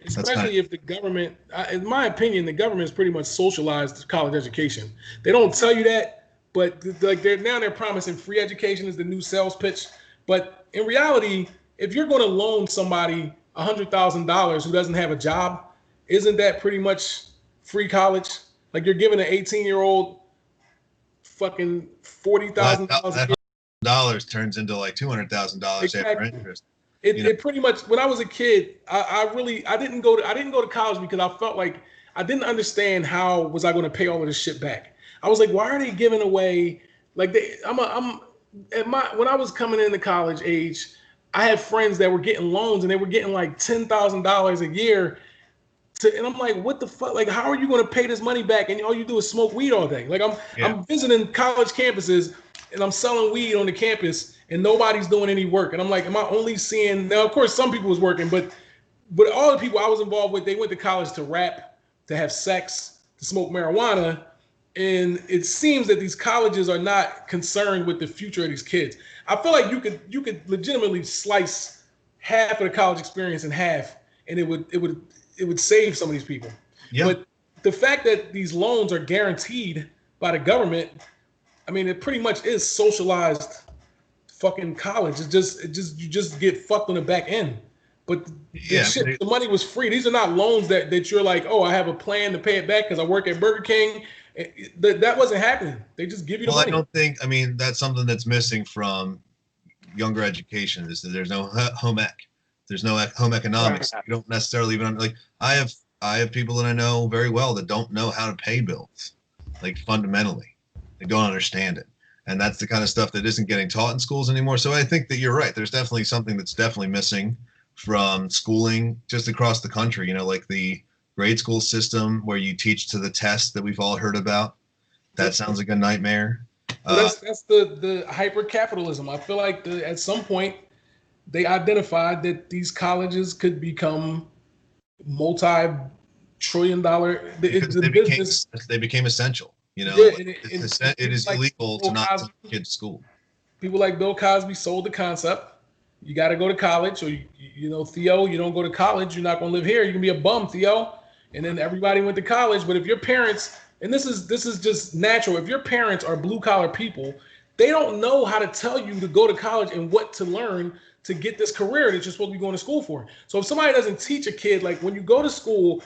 Especially if the government, in my opinion, the government has pretty much socialized college education. They don't tell you that, but like they're promising free education is the new sales pitch. But in reality, if you're going to loan somebody $100,000 who doesn't have a job, isn't that pretty much free college? Like you're giving an 18-year-old fucking $40,000. Dollars turns into like $200,000 after interest. It pretty much when I was a kid, I didn't go to college because I felt like I didn't understand how was I going to pay all of this shit back. I was like, why are they giving away like when I was coming into college age, I had friends that were getting loans and they were getting like $10,000 a year. And I'm like, what the fuck? Like, how are you going to pay this money back? And all you do is smoke weed all day. Like I'm visiting college campuses and I'm selling weed on the campus and nobody's doing any work. And I'm like, am I only seeing now? Of course, some people was working, but all the people I was involved with, they went to college to rap, to have sex, to smoke marijuana. And it seems that these colleges are not concerned with the future of these kids. I feel like you could legitimately slice half of the college experience in half, and it would save some of these people. Yeah. But the fact that these loans are guaranteed by the government, I mean, it pretty much is socialized fucking college. You just get fucked on the back end. But the money was free. These are not loans that you're like, oh, I have a plan to pay it back because I work at Burger King. That wasn't happening. They just give you the money. I mean, that's something that's missing from younger education is that there's no home ec. There's no home economics. Right. You don't necessarily even like. I have people that I know very well that don't know how to pay bills, like fundamentally. They don't understand it, and that's the kind of stuff that isn't getting taught in schools anymore. So I think that you're right. There's definitely something that's definitely missing from schooling just across the country. Like the grade school system where you teach to the test that we've all heard about. That sounds like a nightmare. That's the hyper capitalism. I feel like at some point they identified that these colleges could become multi-trillion-dollar. They became essential. It is illegal to not send kids to school. People like Bill Cosby sold the concept. You got to go to college, or Theo, you don't go to college, you're not going to live here. You can be a bum, Theo. And then everybody went to college. But if your parents, and this is just natural, if your parents are blue collar people, they don't know how to tell you to go to college and what to learn to get this career that you're supposed to be going to school for. So if somebody doesn't teach a kid, like when you go to school,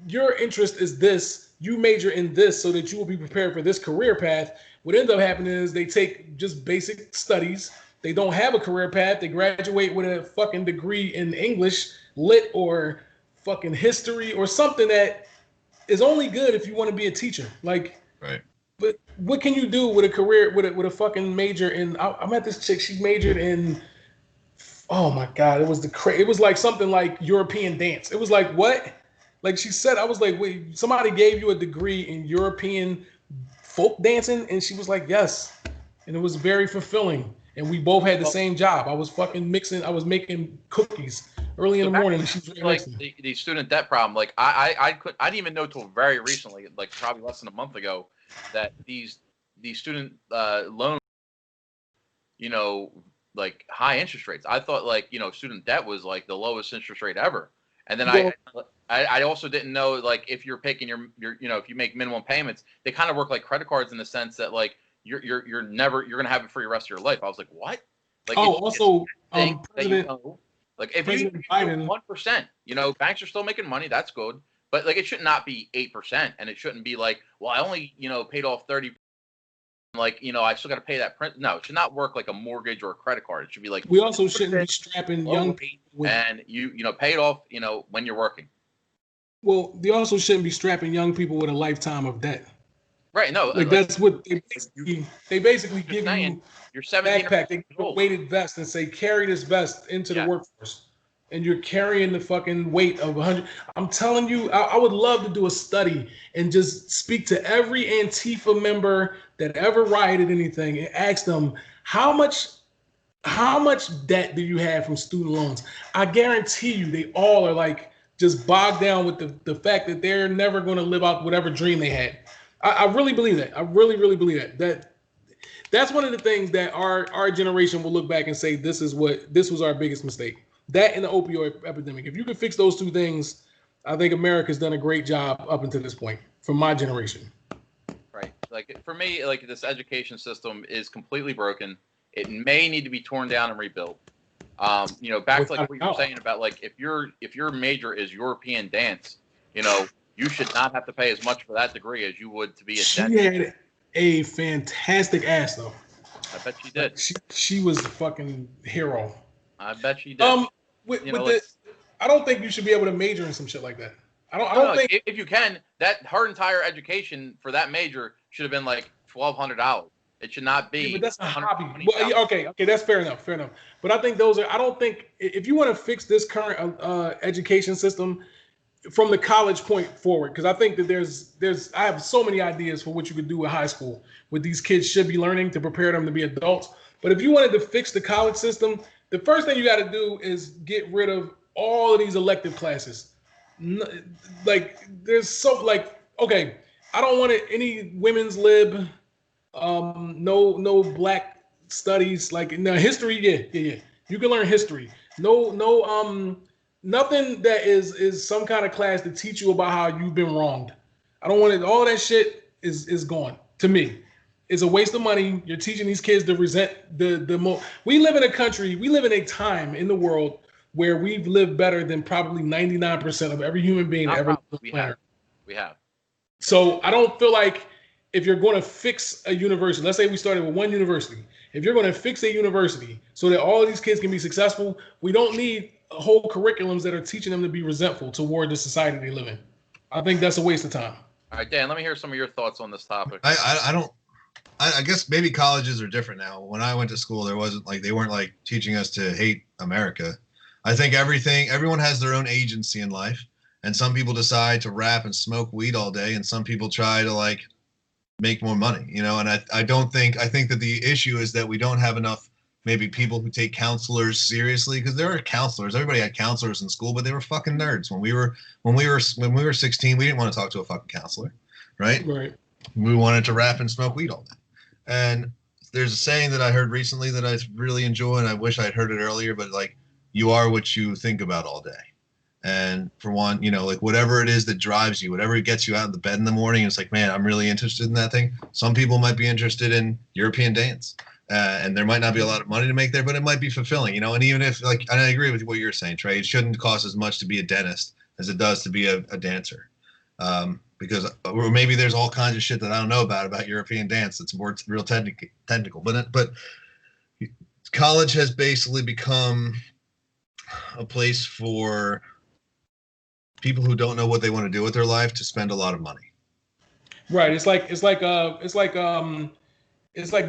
your interest is this, you major in this so that you will be prepared for this career path. What ends up happening is they take just basic studies. They don't have a career path. They graduate with a fucking degree in English, lit, or fucking history, or something that is only good if you want to be a teacher. Like, right. But what can you do with a career with a fucking major in? I met this chick. She majored in. Oh my god! It was like something like European dance. It was like what? Like she said, I was like, wait, somebody gave you a degree in European folk dancing, and she was like, yes, and it was very fulfilling. And we both had the same job. I was fucking making cookies early in the morning. And she was like the student debt problem. Like I didn't even know till very recently, like probably less than a month ago, that these student loans, like high interest rates. I thought student debt was like the lowest interest rate ever. And then I also didn't know, like, if you're picking your if you make minimum payments, they kind of work like credit cards in the sense that, like, you're gonna have it for your rest of your life. I was like, what? Like, also, President, like, if President you Biden, 1%, banks are still making money. That's good, but like, it should not be 8%, and it shouldn't be like, well, I only paid off 30. Like, I still got to pay that print. No, it should not work like a mortgage or a credit card. It should be like, we also shouldn't be strapping young people and pay it off, when you're working. Well, they also shouldn't be strapping young people with a lifetime of debt. Right. No, like that's what they basically give you. You're 17 backpack. They give you a weighted vest and say carry this vest into the workforce, and you're carrying the fucking weight of 100. I'm telling you, I would love to do a study and just speak to every Antifa member that ever rioted anything and ask them how much debt do you have from student loans. I guarantee you, they all are like just bogged down with the fact that they're never going to live out whatever dream they had. I really believe that. I really, really believe that. That's one of the things that our generation will look back and say, this was our biggest mistake. That and the opioid epidemic. If you can fix those two things, I think America's done a great job up until this point from my generation. Right. Like, for me, like, this education system is completely broken. It may need to be torn down and rebuilt. Back to like what you were saying about, like, if your major is European dance, you should not have to pay as much for that degree as you would to be a dentist. She had a fantastic ass, though. I bet she did. She was a fucking hero. I bet she did. I don't think you should be able to major in some shit like that. I don't think if you can, that her entire education for that major should have been like $1,200. It should not be. Yeah, but that's a hobby. Well, okay, that's fair enough. But I think I don't think if you want to fix this current education system from the college point forward, because I think that I have so many ideas for what you could do with high school, what these kids should be learning to prepare them to be adults. But if you wanted to fix the college system, the first thing you got to do is get rid of all of these elective classes. Like, there's okay, I don't want any women's lib, no black studies, like, no history. Yeah. You can learn history. No, nothing that is some kind of class to teach you about how you've been wronged. I don't want it. All that shit is gone. To me, it's a waste of money. You're teaching these kids to resent we live in a time in the world where we've lived better than probably 99% of every human being ever. We have. So I don't feel like if you're going to fix a university, let's say we started with one university. If you're going to fix a university so that all of these kids can be successful, we don't need whole curriculums that are teaching them to be resentful toward the society they live in. I think that's a waste of time. All right, Dan, let me hear some of your thoughts on this topic. I guess maybe colleges are different now. When I went to school, they weren't like teaching us to hate America. I think everyone has their own agency in life, and some people decide to rap and smoke weed all day, and some people try to like make more money, and I think that the issue is that we don't have enough maybe people who take counselors seriously, because there are counselors. Everybody had counselors in school, but they were fucking nerds. When we were 16, we didn't want to talk to a fucking counselor, right? Right. We wanted to rap and smoke weed all day. And there's a saying that I heard recently that I really enjoy, and I wish I'd heard it earlier, but like, you are what you think about all day. And for one, like, whatever it is that drives you, whatever gets you out of the bed in the morning, it's like, man, I'm really interested in that thing. Some people might be interested in European dance. And there might not be a lot of money to make there, but it might be fulfilling, And even if, like, and I agree with what you're saying, Trey, it shouldn't cost as much to be a dentist as it does to be a dancer. Because or maybe there's all kinds of shit that I don't know about European dance that's more real technical. But college has basically become a place for people who don't know what they want to do with their life to spend a lot of money. Right. It's like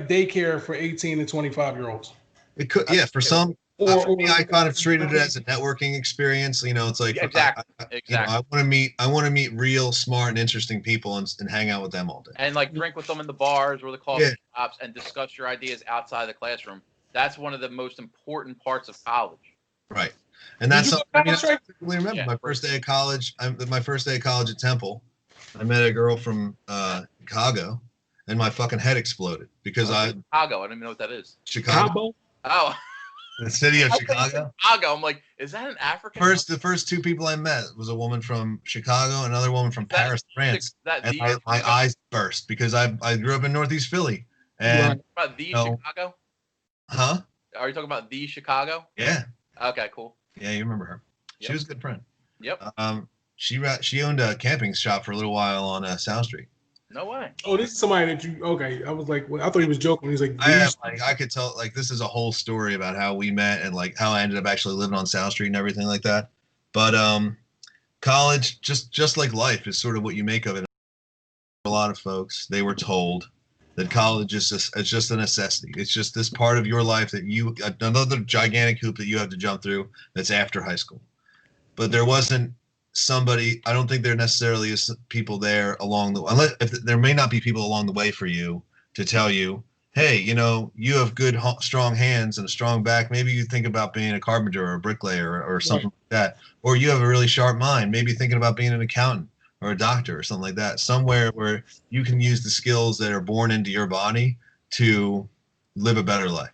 daycare for 18 to 25-year-olds. It could, yeah. For some, for me, I kind of treated it as a networking experience. It's like, exactly. I want to meet real smart and interesting people and hang out with them all day. And like drink with them in the bars or the coffee shops and discuss your ideas outside the classroom. That's one of the most important parts of college. Right. And that's something I remember. My first day of college at Temple, I met a girl from Chicago. And my fucking head exploded because Chicago. I don't even know what that is. Chicago. Oh. The city of Chicago. Chicago. I'm like, is that an African? The first two people I met was a woman from Chicago, and another woman from Paris, France. And my eyes burst because I grew up in Northeast Philly. And about the Chicago? Huh? Are you talking about the Chicago? Yeah. Okay, cool. Yeah, you remember her. Yep. She was a good friend. Yep. She owned a camping shop for a little while on South Street. No way. Oh, this is somebody that you. Okay, I was like, well, I thought he was joking. He's like, I could tell. Like, this is a whole story about how we met and like how I ended up actually living on South Street and everything like that. But college, just like life, is sort of what you make of it. A lot of folks, they were told that college is just a necessity. It's just this part of your life that another gigantic hoop that you have to jump through that's after high school. But there wasn't somebody. I don't think there necessarily is people there along the unless if there may not be people along the way for you to tell you, hey, you have good strong hands and a strong back. Maybe you think about being a carpenter or a bricklayer or something like that. Or you have a really sharp mind, maybe thinking about being an accountant or a doctor or something like that. Somewhere where you can use the skills that are born into your body to live a better life.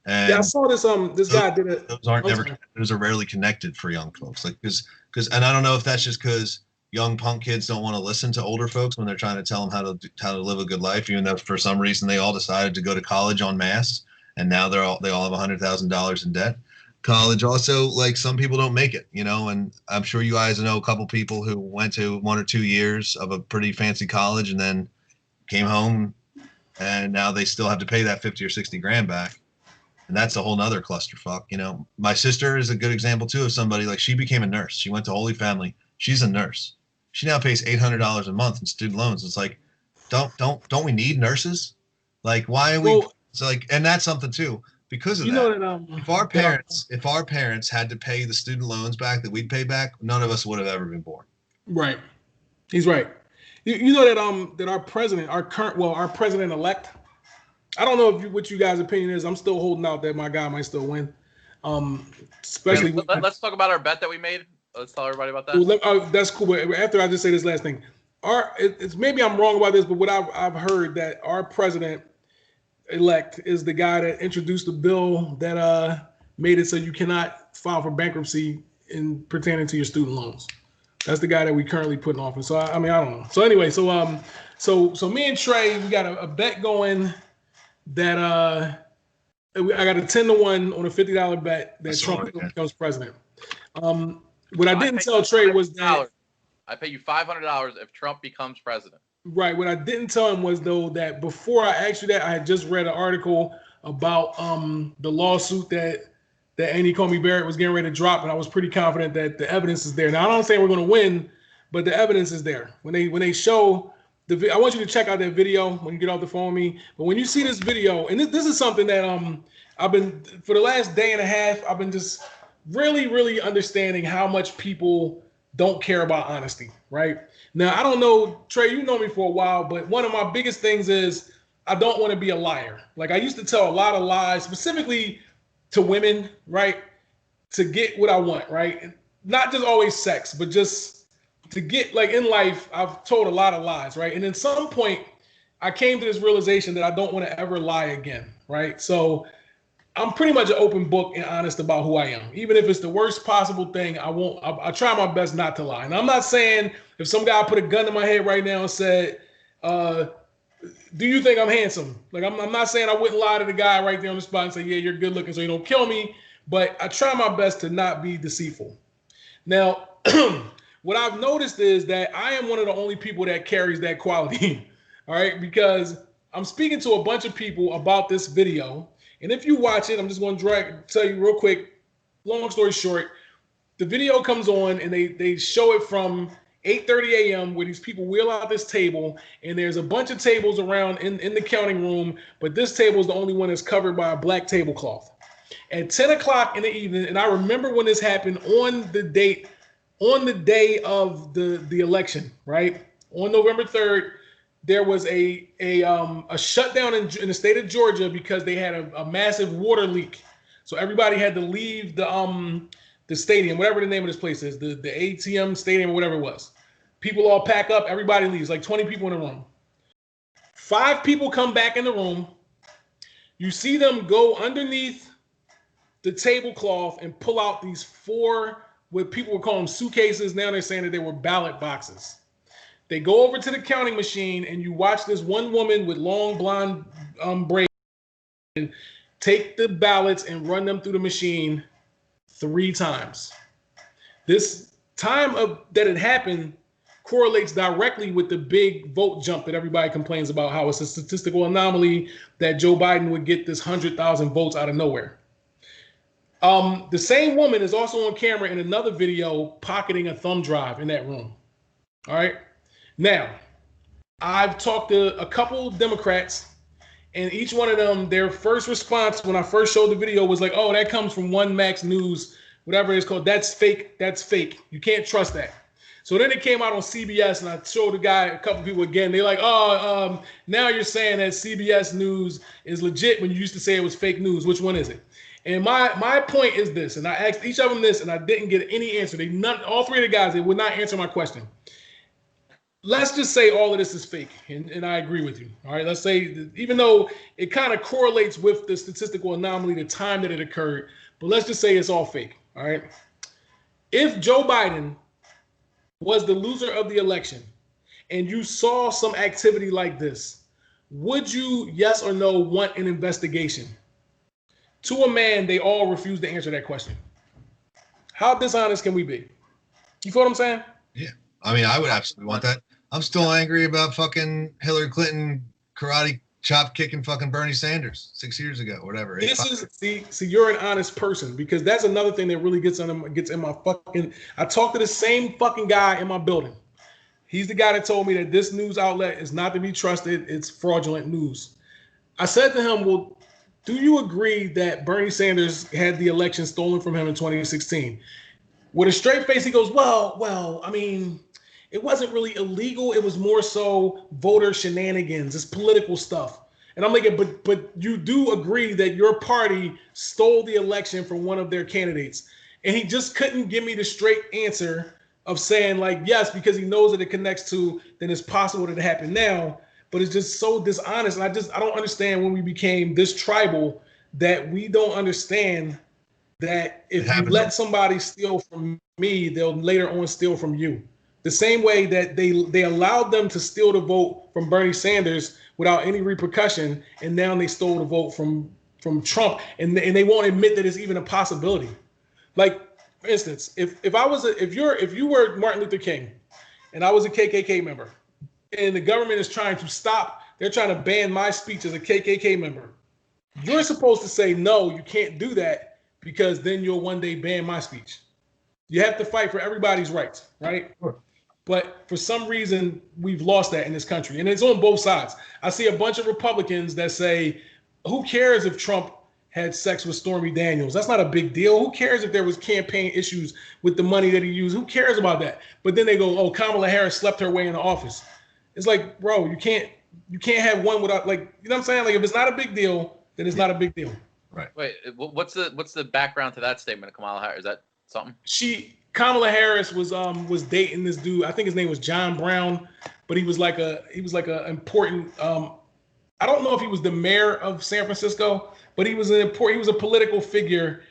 And I saw this. This guy did it. Those are rarely connected for young folks. Like because and I don't know if that's just because young punk kids don't want to listen to older folks when they're trying to tell them how to live a good life, even though for some reason they all decided to go to college en masse, and now they all have $100,000 in debt. College also, like, some people don't make it, and I'm sure you guys know a couple people who went to 1 or 2 years of a pretty fancy college and then came home, and now they still have to pay that 50 or 60 grand back. And that's a whole nother clusterfuck. My sister is a good example too of somebody, like, she became a nurse. She went to Holy Family. She's a nurse. She now pays $800 a month in student loans. It's like, don't we need nurses? Like, why are we? It's like, and that's something too because of that. If our parents had to pay the student loans back that we'd pay back, none of us would have ever been born. Right. He's right. You know that our president, our president-elect. I don't know what you guys' opinion is. I'm still holding out that my guy might still win. Especially. Let's talk about our bet that we made. Let's tell everybody about that. That's cool. But after I just say this last thing, it's maybe I'm wrong about this, but what I've heard that our president-elect is the guy that introduced the bill that made it so you cannot file for bankruptcy in pertaining to your student loans. That's the guy that we currently put in office. So I don't know. So anyway, so me and Trey, we got a bet going. That I got a 10-1 on a $50 bet that Trump becomes president. What I didn't tell Trey was that I pay you $500 if Trump becomes president. Right. What I didn't tell him was though that before I asked you that, I had just read an article about the lawsuit that Amy Coney Barrett was getting ready to drop, and I was pretty confident that the evidence is there. Now I'm not saying we're going to win, but the evidence is there. When they show. I want you to check out that video when you get off the phone with me. But when you see this video, and this is something that I've been for the last day and a half, I've been just really, really understanding how much people don't care about honesty. Right now, I don't know, Trey, you know me for a while, but one of my biggest things is I don't want to be a liar. Like, I used to tell a lot of lies, specifically to women, right, to get what I want, right, not just always sex, but just to get, like, in life, I've told a lot of lies, right? And at some point, I came to this realization that I don't want to ever lie again, right? So I'm pretty much an open book and honest about who I am. Even if it's the worst possible thing, I try my best not to lie. And I'm not saying if some guy put a gun to my head right now and said, do you think I'm handsome? Like, I'm not saying I wouldn't lie to the guy right there on the spot and say, yeah, you're good looking, so you don't kill me. But I try my best to not be deceitful. Now, what I've noticed is that I am one of the only people that carries that quality, all right? Because I'm speaking to a bunch of people about this video, and if you watch it, I'm just going to tell you real quick, long story short, the video comes on, and they show it from 8:30 a.m. where these people wheel out this table, and there's a bunch of tables around in the counting room, but this table is the only one that's covered by a black tablecloth. At 10 o'clock in the evening, and I remember when this happened on the day of the election, right? On November 3rd, there was a shutdown in the state of Georgia because they had a massive water leak. So everybody had to leave the stadium, whatever the name of this place is, the ATM stadium or whatever it was. People all pack up, everybody leaves, like 20 people in the room. 5 people come back in the room. You see them go underneath the tablecloth and pull out these 4, what people would call them suitcases. Now they're saying that they were ballot boxes. They go over to the counting machine, and you watch this one woman with long blonde braids take the ballots and run them through the machine 3 times. This time that it happened correlates directly with the big vote jump that everybody complains about, how it's a statistical anomaly that Joe Biden would get this 100,000 votes out of nowhere. The same woman is also on camera in another video pocketing a thumb drive in that room. All right. Now, I've talked to a couple Democrats, and each one of them, their first response when I first showed the video was like, oh, that comes from One Max News, whatever it's called. That's fake. That's fake. You can't trust that. So then it came out on CBS, and I showed a couple people again. They're like, oh, now you're saying that CBS News is legit when you used to say it was fake news. Which one is it? And my point is this, and I asked each of them this, and I didn't get any answer. All 3 of the guys, they would not answer my question. Let's just say all of this is fake, and I agree with you. All right, let's say, even though it kind of correlates with the statistical anomaly, the time that it occurred, but let's just say it's all fake. All right. If Joe Biden was the loser of the election and you saw some activity like this, would you, yes or no, want an investigation? To a man, they all refuse to answer that question. How dishonest can we be? You feel what I'm saying? Yeah. I mean, I would absolutely want that. I'm still angry about fucking Hillary Clinton karate chop kicking fucking Bernie Sanders 6 years ago, whatever. See, you're an honest person, because that's another thing that really gets in my fucking. I talked to the same fucking guy in my building. He's the guy that told me that this news outlet is not to be trusted. It's fraudulent news. I said to him, well, do you agree that Bernie Sanders had the election stolen from him in 2016? With a straight face, he goes, well, I mean, it wasn't really illegal. It was more so voter shenanigans. It's political stuff. And I'm like, but you do agree that your party stole the election from one of their candidates. And he just couldn't give me the straight answer of saying, like, yes, because he knows that it connects to, then it's possible that it happened now. But it's just so dishonest. And I don't understand when we became this tribal that we don't understand that if you let somebody steal from me, they'll later on steal from you. The same way that they allowed them to steal the vote from Bernie Sanders without any repercussion, and now they stole the vote from Trump, and they won't admit that it's even a possibility. Like, for instance, if you were Martin Luther King, and I was a KKK member, and the government is trying to stop, they're trying to ban my speech as a KKK member, you're supposed to say, no, you can't do that, because then you'll one day ban my speech. You have to fight for everybody's rights, right? Sure. But for some reason, we've lost that in this country. And it's on both sides. I see a bunch of Republicans that say, who cares if Trump had sex with Stormy Daniels? That's not a big deal. Who cares if there was campaign issues with the money that he used? Who cares about that? But then they go, oh, Kamala Harris slept her way into office. It's like, bro, you can't have one without, like, you know what I'm saying? Like, if it's not a big deal, then it's not a big deal. Right. Wait, what's the background to that statement of Kamala Harris? Is that something? Kamala Harris was dating this dude. I think his name was John Brown, but he was like a important. I don't know if he was the mayor of San Francisco, but he was a political figure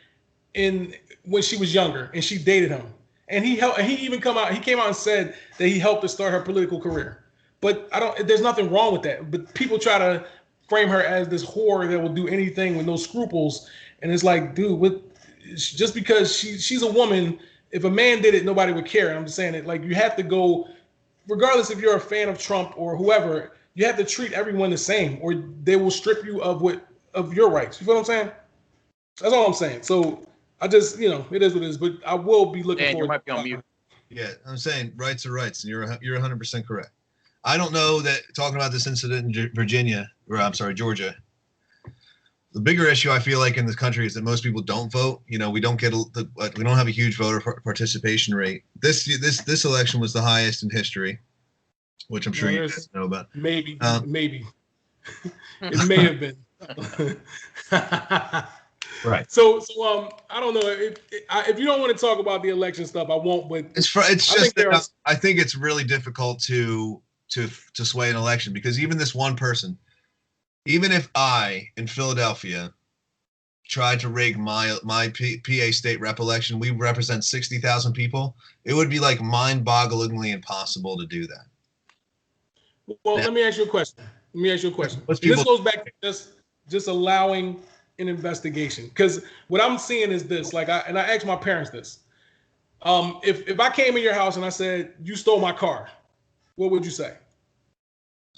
when she was younger, and she dated him. And he came out and said that he helped her start her political career. But there's nothing wrong with that. But people try to frame her as this whore that will do anything with no scruples, and it's like, dude, just because she's a woman. If a man did it, nobody would care. I'm just saying it, like, you have to go, regardless if you're a fan of Trump or whoever, you have to treat everyone the same, or they will strip you of your rights. You feel what I'm saying? That's all I'm saying. So I just, it is what it is. But I will be looking forward. You might be on mute. Yeah, I'm saying rights are rights, and you're 100% correct. I don't know that talking about this incident in Georgia. The bigger issue I feel like in this country is that most people don't vote. We don't have a huge voter participation rate. This election was the highest in history, which I'm sure you guys know about. Maybe it may have been. Right. So I don't know if you don't want to talk about the election stuff, I won't. But I think it's really difficult to sway an election, because even this one person. Even if I, in Philadelphia, tried to rig my PA state rep election, we represent 60,000 people. It would be like mind-bogglingly impossible to do that. Well, let me ask you a question. This goes back to just allowing an investigation. Because what I'm seeing is this, I asked my parents this. If I came in your house and I said, you stole my car, what would you say?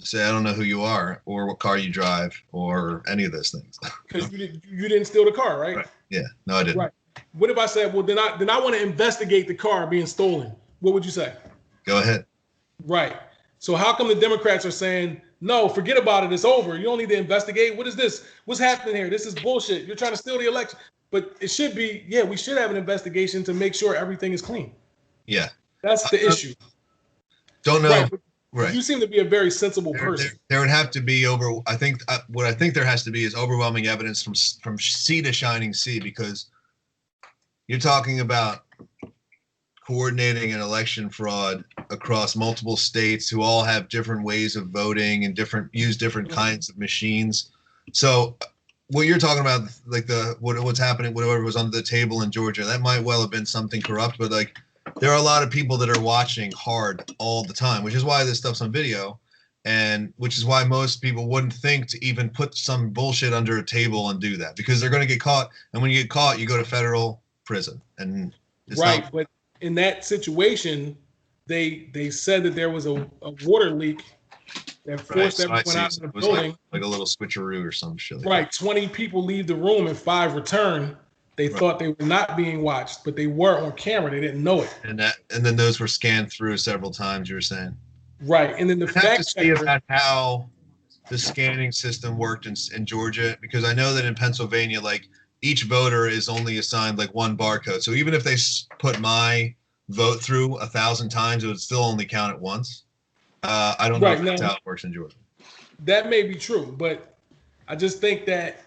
Say, I don't know who you are or what car you drive or any of those things. Because you didn't steal the car, right? Yeah, no, I didn't. Right. What if I said, well, then I want to investigate the car being stolen? What would you say? Go ahead. Right. So how come the Democrats are saying, no, forget about it, it's over. You don't need to investigate. What is this? What's happening here? This is bullshit. You're trying to steal the election. But it should be, we should have an investigation to make sure everything is clean. Yeah. That's the issue. Don't know. Right. You seem to be a very sensible person. There would have to be what I think there has to be is overwhelming evidence from sea to shining sea, because you're talking about coordinating an election fraud across multiple states who all have different ways of voting and use different kinds of machines. So what you're talking about, like what's happening, whatever was on the table in Georgia, that might well have been something corrupt, but there are a lot of people that are watching hard all the time, which is why this stuff's on video, and which is why most people wouldn't think to even put some bullshit under a table and do that, because they're going to get caught. And when you get caught, you go to federal prison. And but in that situation, they said that there was a water leak that forced everyone out of the building. Like a little switcheroo or some shit. Right. 20 people leave the room and 5 return. They thought they were not being watched, but they were on camera. They didn't know it. And then those were scanned through several times, you were saying. Right. And then the fact checker, about how the scanning system worked in Georgia, because I know that in Pennsylvania, each voter is only assigned one barcode. So even if they put my vote through 1,000 times, it would still only count it once. I don't know if that's how it works in Georgia. That may be true, but I just think that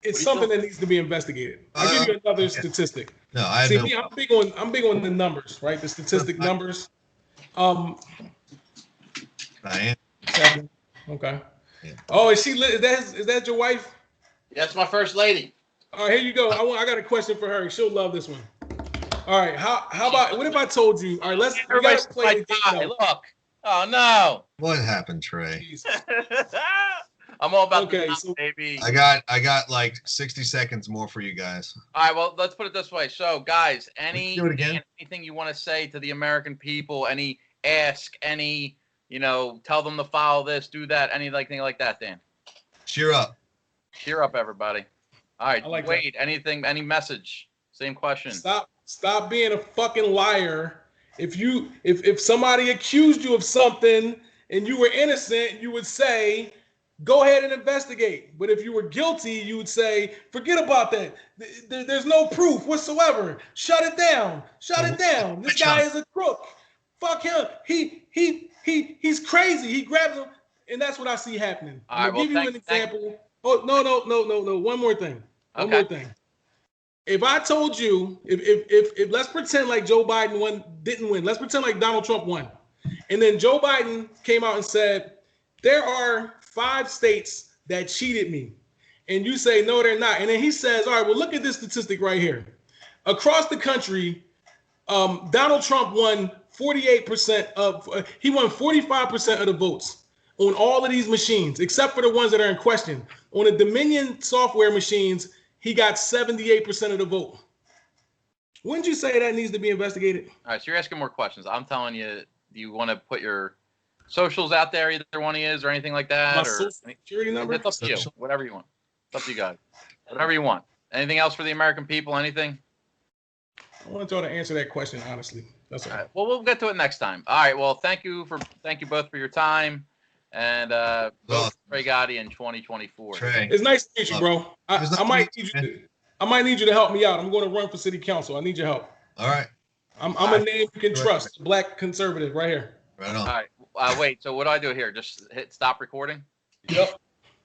it's something that needs to be investigated. I'll give you another statistic. No, I'm big on the numbers, right? The statistic numbers. I am. Okay. Yeah. Oh, is that your wife? That's my first lady. All right, here you go. I got a question for her. She'll love this one. All right, how about what if I told you? All right, we gotta play the game. Look. Oh no. What happened, Trey? I'm all about baby. I got 60 seconds more for you guys. All right, well, let's put it this way. So, guys, anything you want to say to the American people, tell them to follow this, do that, anything like that, Dan? Cheer up. Cheer up, everybody. All right, Wade, that. any message? Same question. Stop being a fucking liar. If somebody accused you of something and you were innocent, you would say, go ahead and investigate. But if you were guilty, you would say, forget about that. There's no proof whatsoever. Shut it down. This guy is a crook. Fuck him. He's crazy. He grabs him. And that's what I see happening. I'll give you an example. Oh, no. One more thing. One more thing. If I told you, if let's pretend like Joe Biden didn't win. Let's pretend like Donald Trump won. And then Joe Biden came out and said, there are 5 states that cheated me. And you say, no, they're not. And then he says, all right, well, look at this statistic right here. Across the country, Donald Trump won 48% he won 45% of the votes on all of these machines, except for the ones that are in question. On the Dominion software machines, he got 78% of the vote. Wouldn't you say that needs to be investigated? All right, so you're asking more questions. I'm telling you, do you want to put your socials out there, either one is, or anything like that? My social security number? It's up to you. Whatever you want. It's up to you guys. Whatever you want. Anything else for the American people? Anything? I want y'all to answer that question honestly. That's all right. Well, we'll get to it next time. All right. Well, thank you both for your time. And vote for Trey Gotti in 2024. Trey. It's nice to meet you, bro. I might need you to help me out. I'm going to run for city council. I need your help. All right. I'm a name you can trust. Black conservative right here. Right on. All right. Wait. So what do I do here? Just hit stop recording? Yep.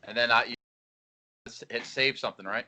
And then you hit save something, right?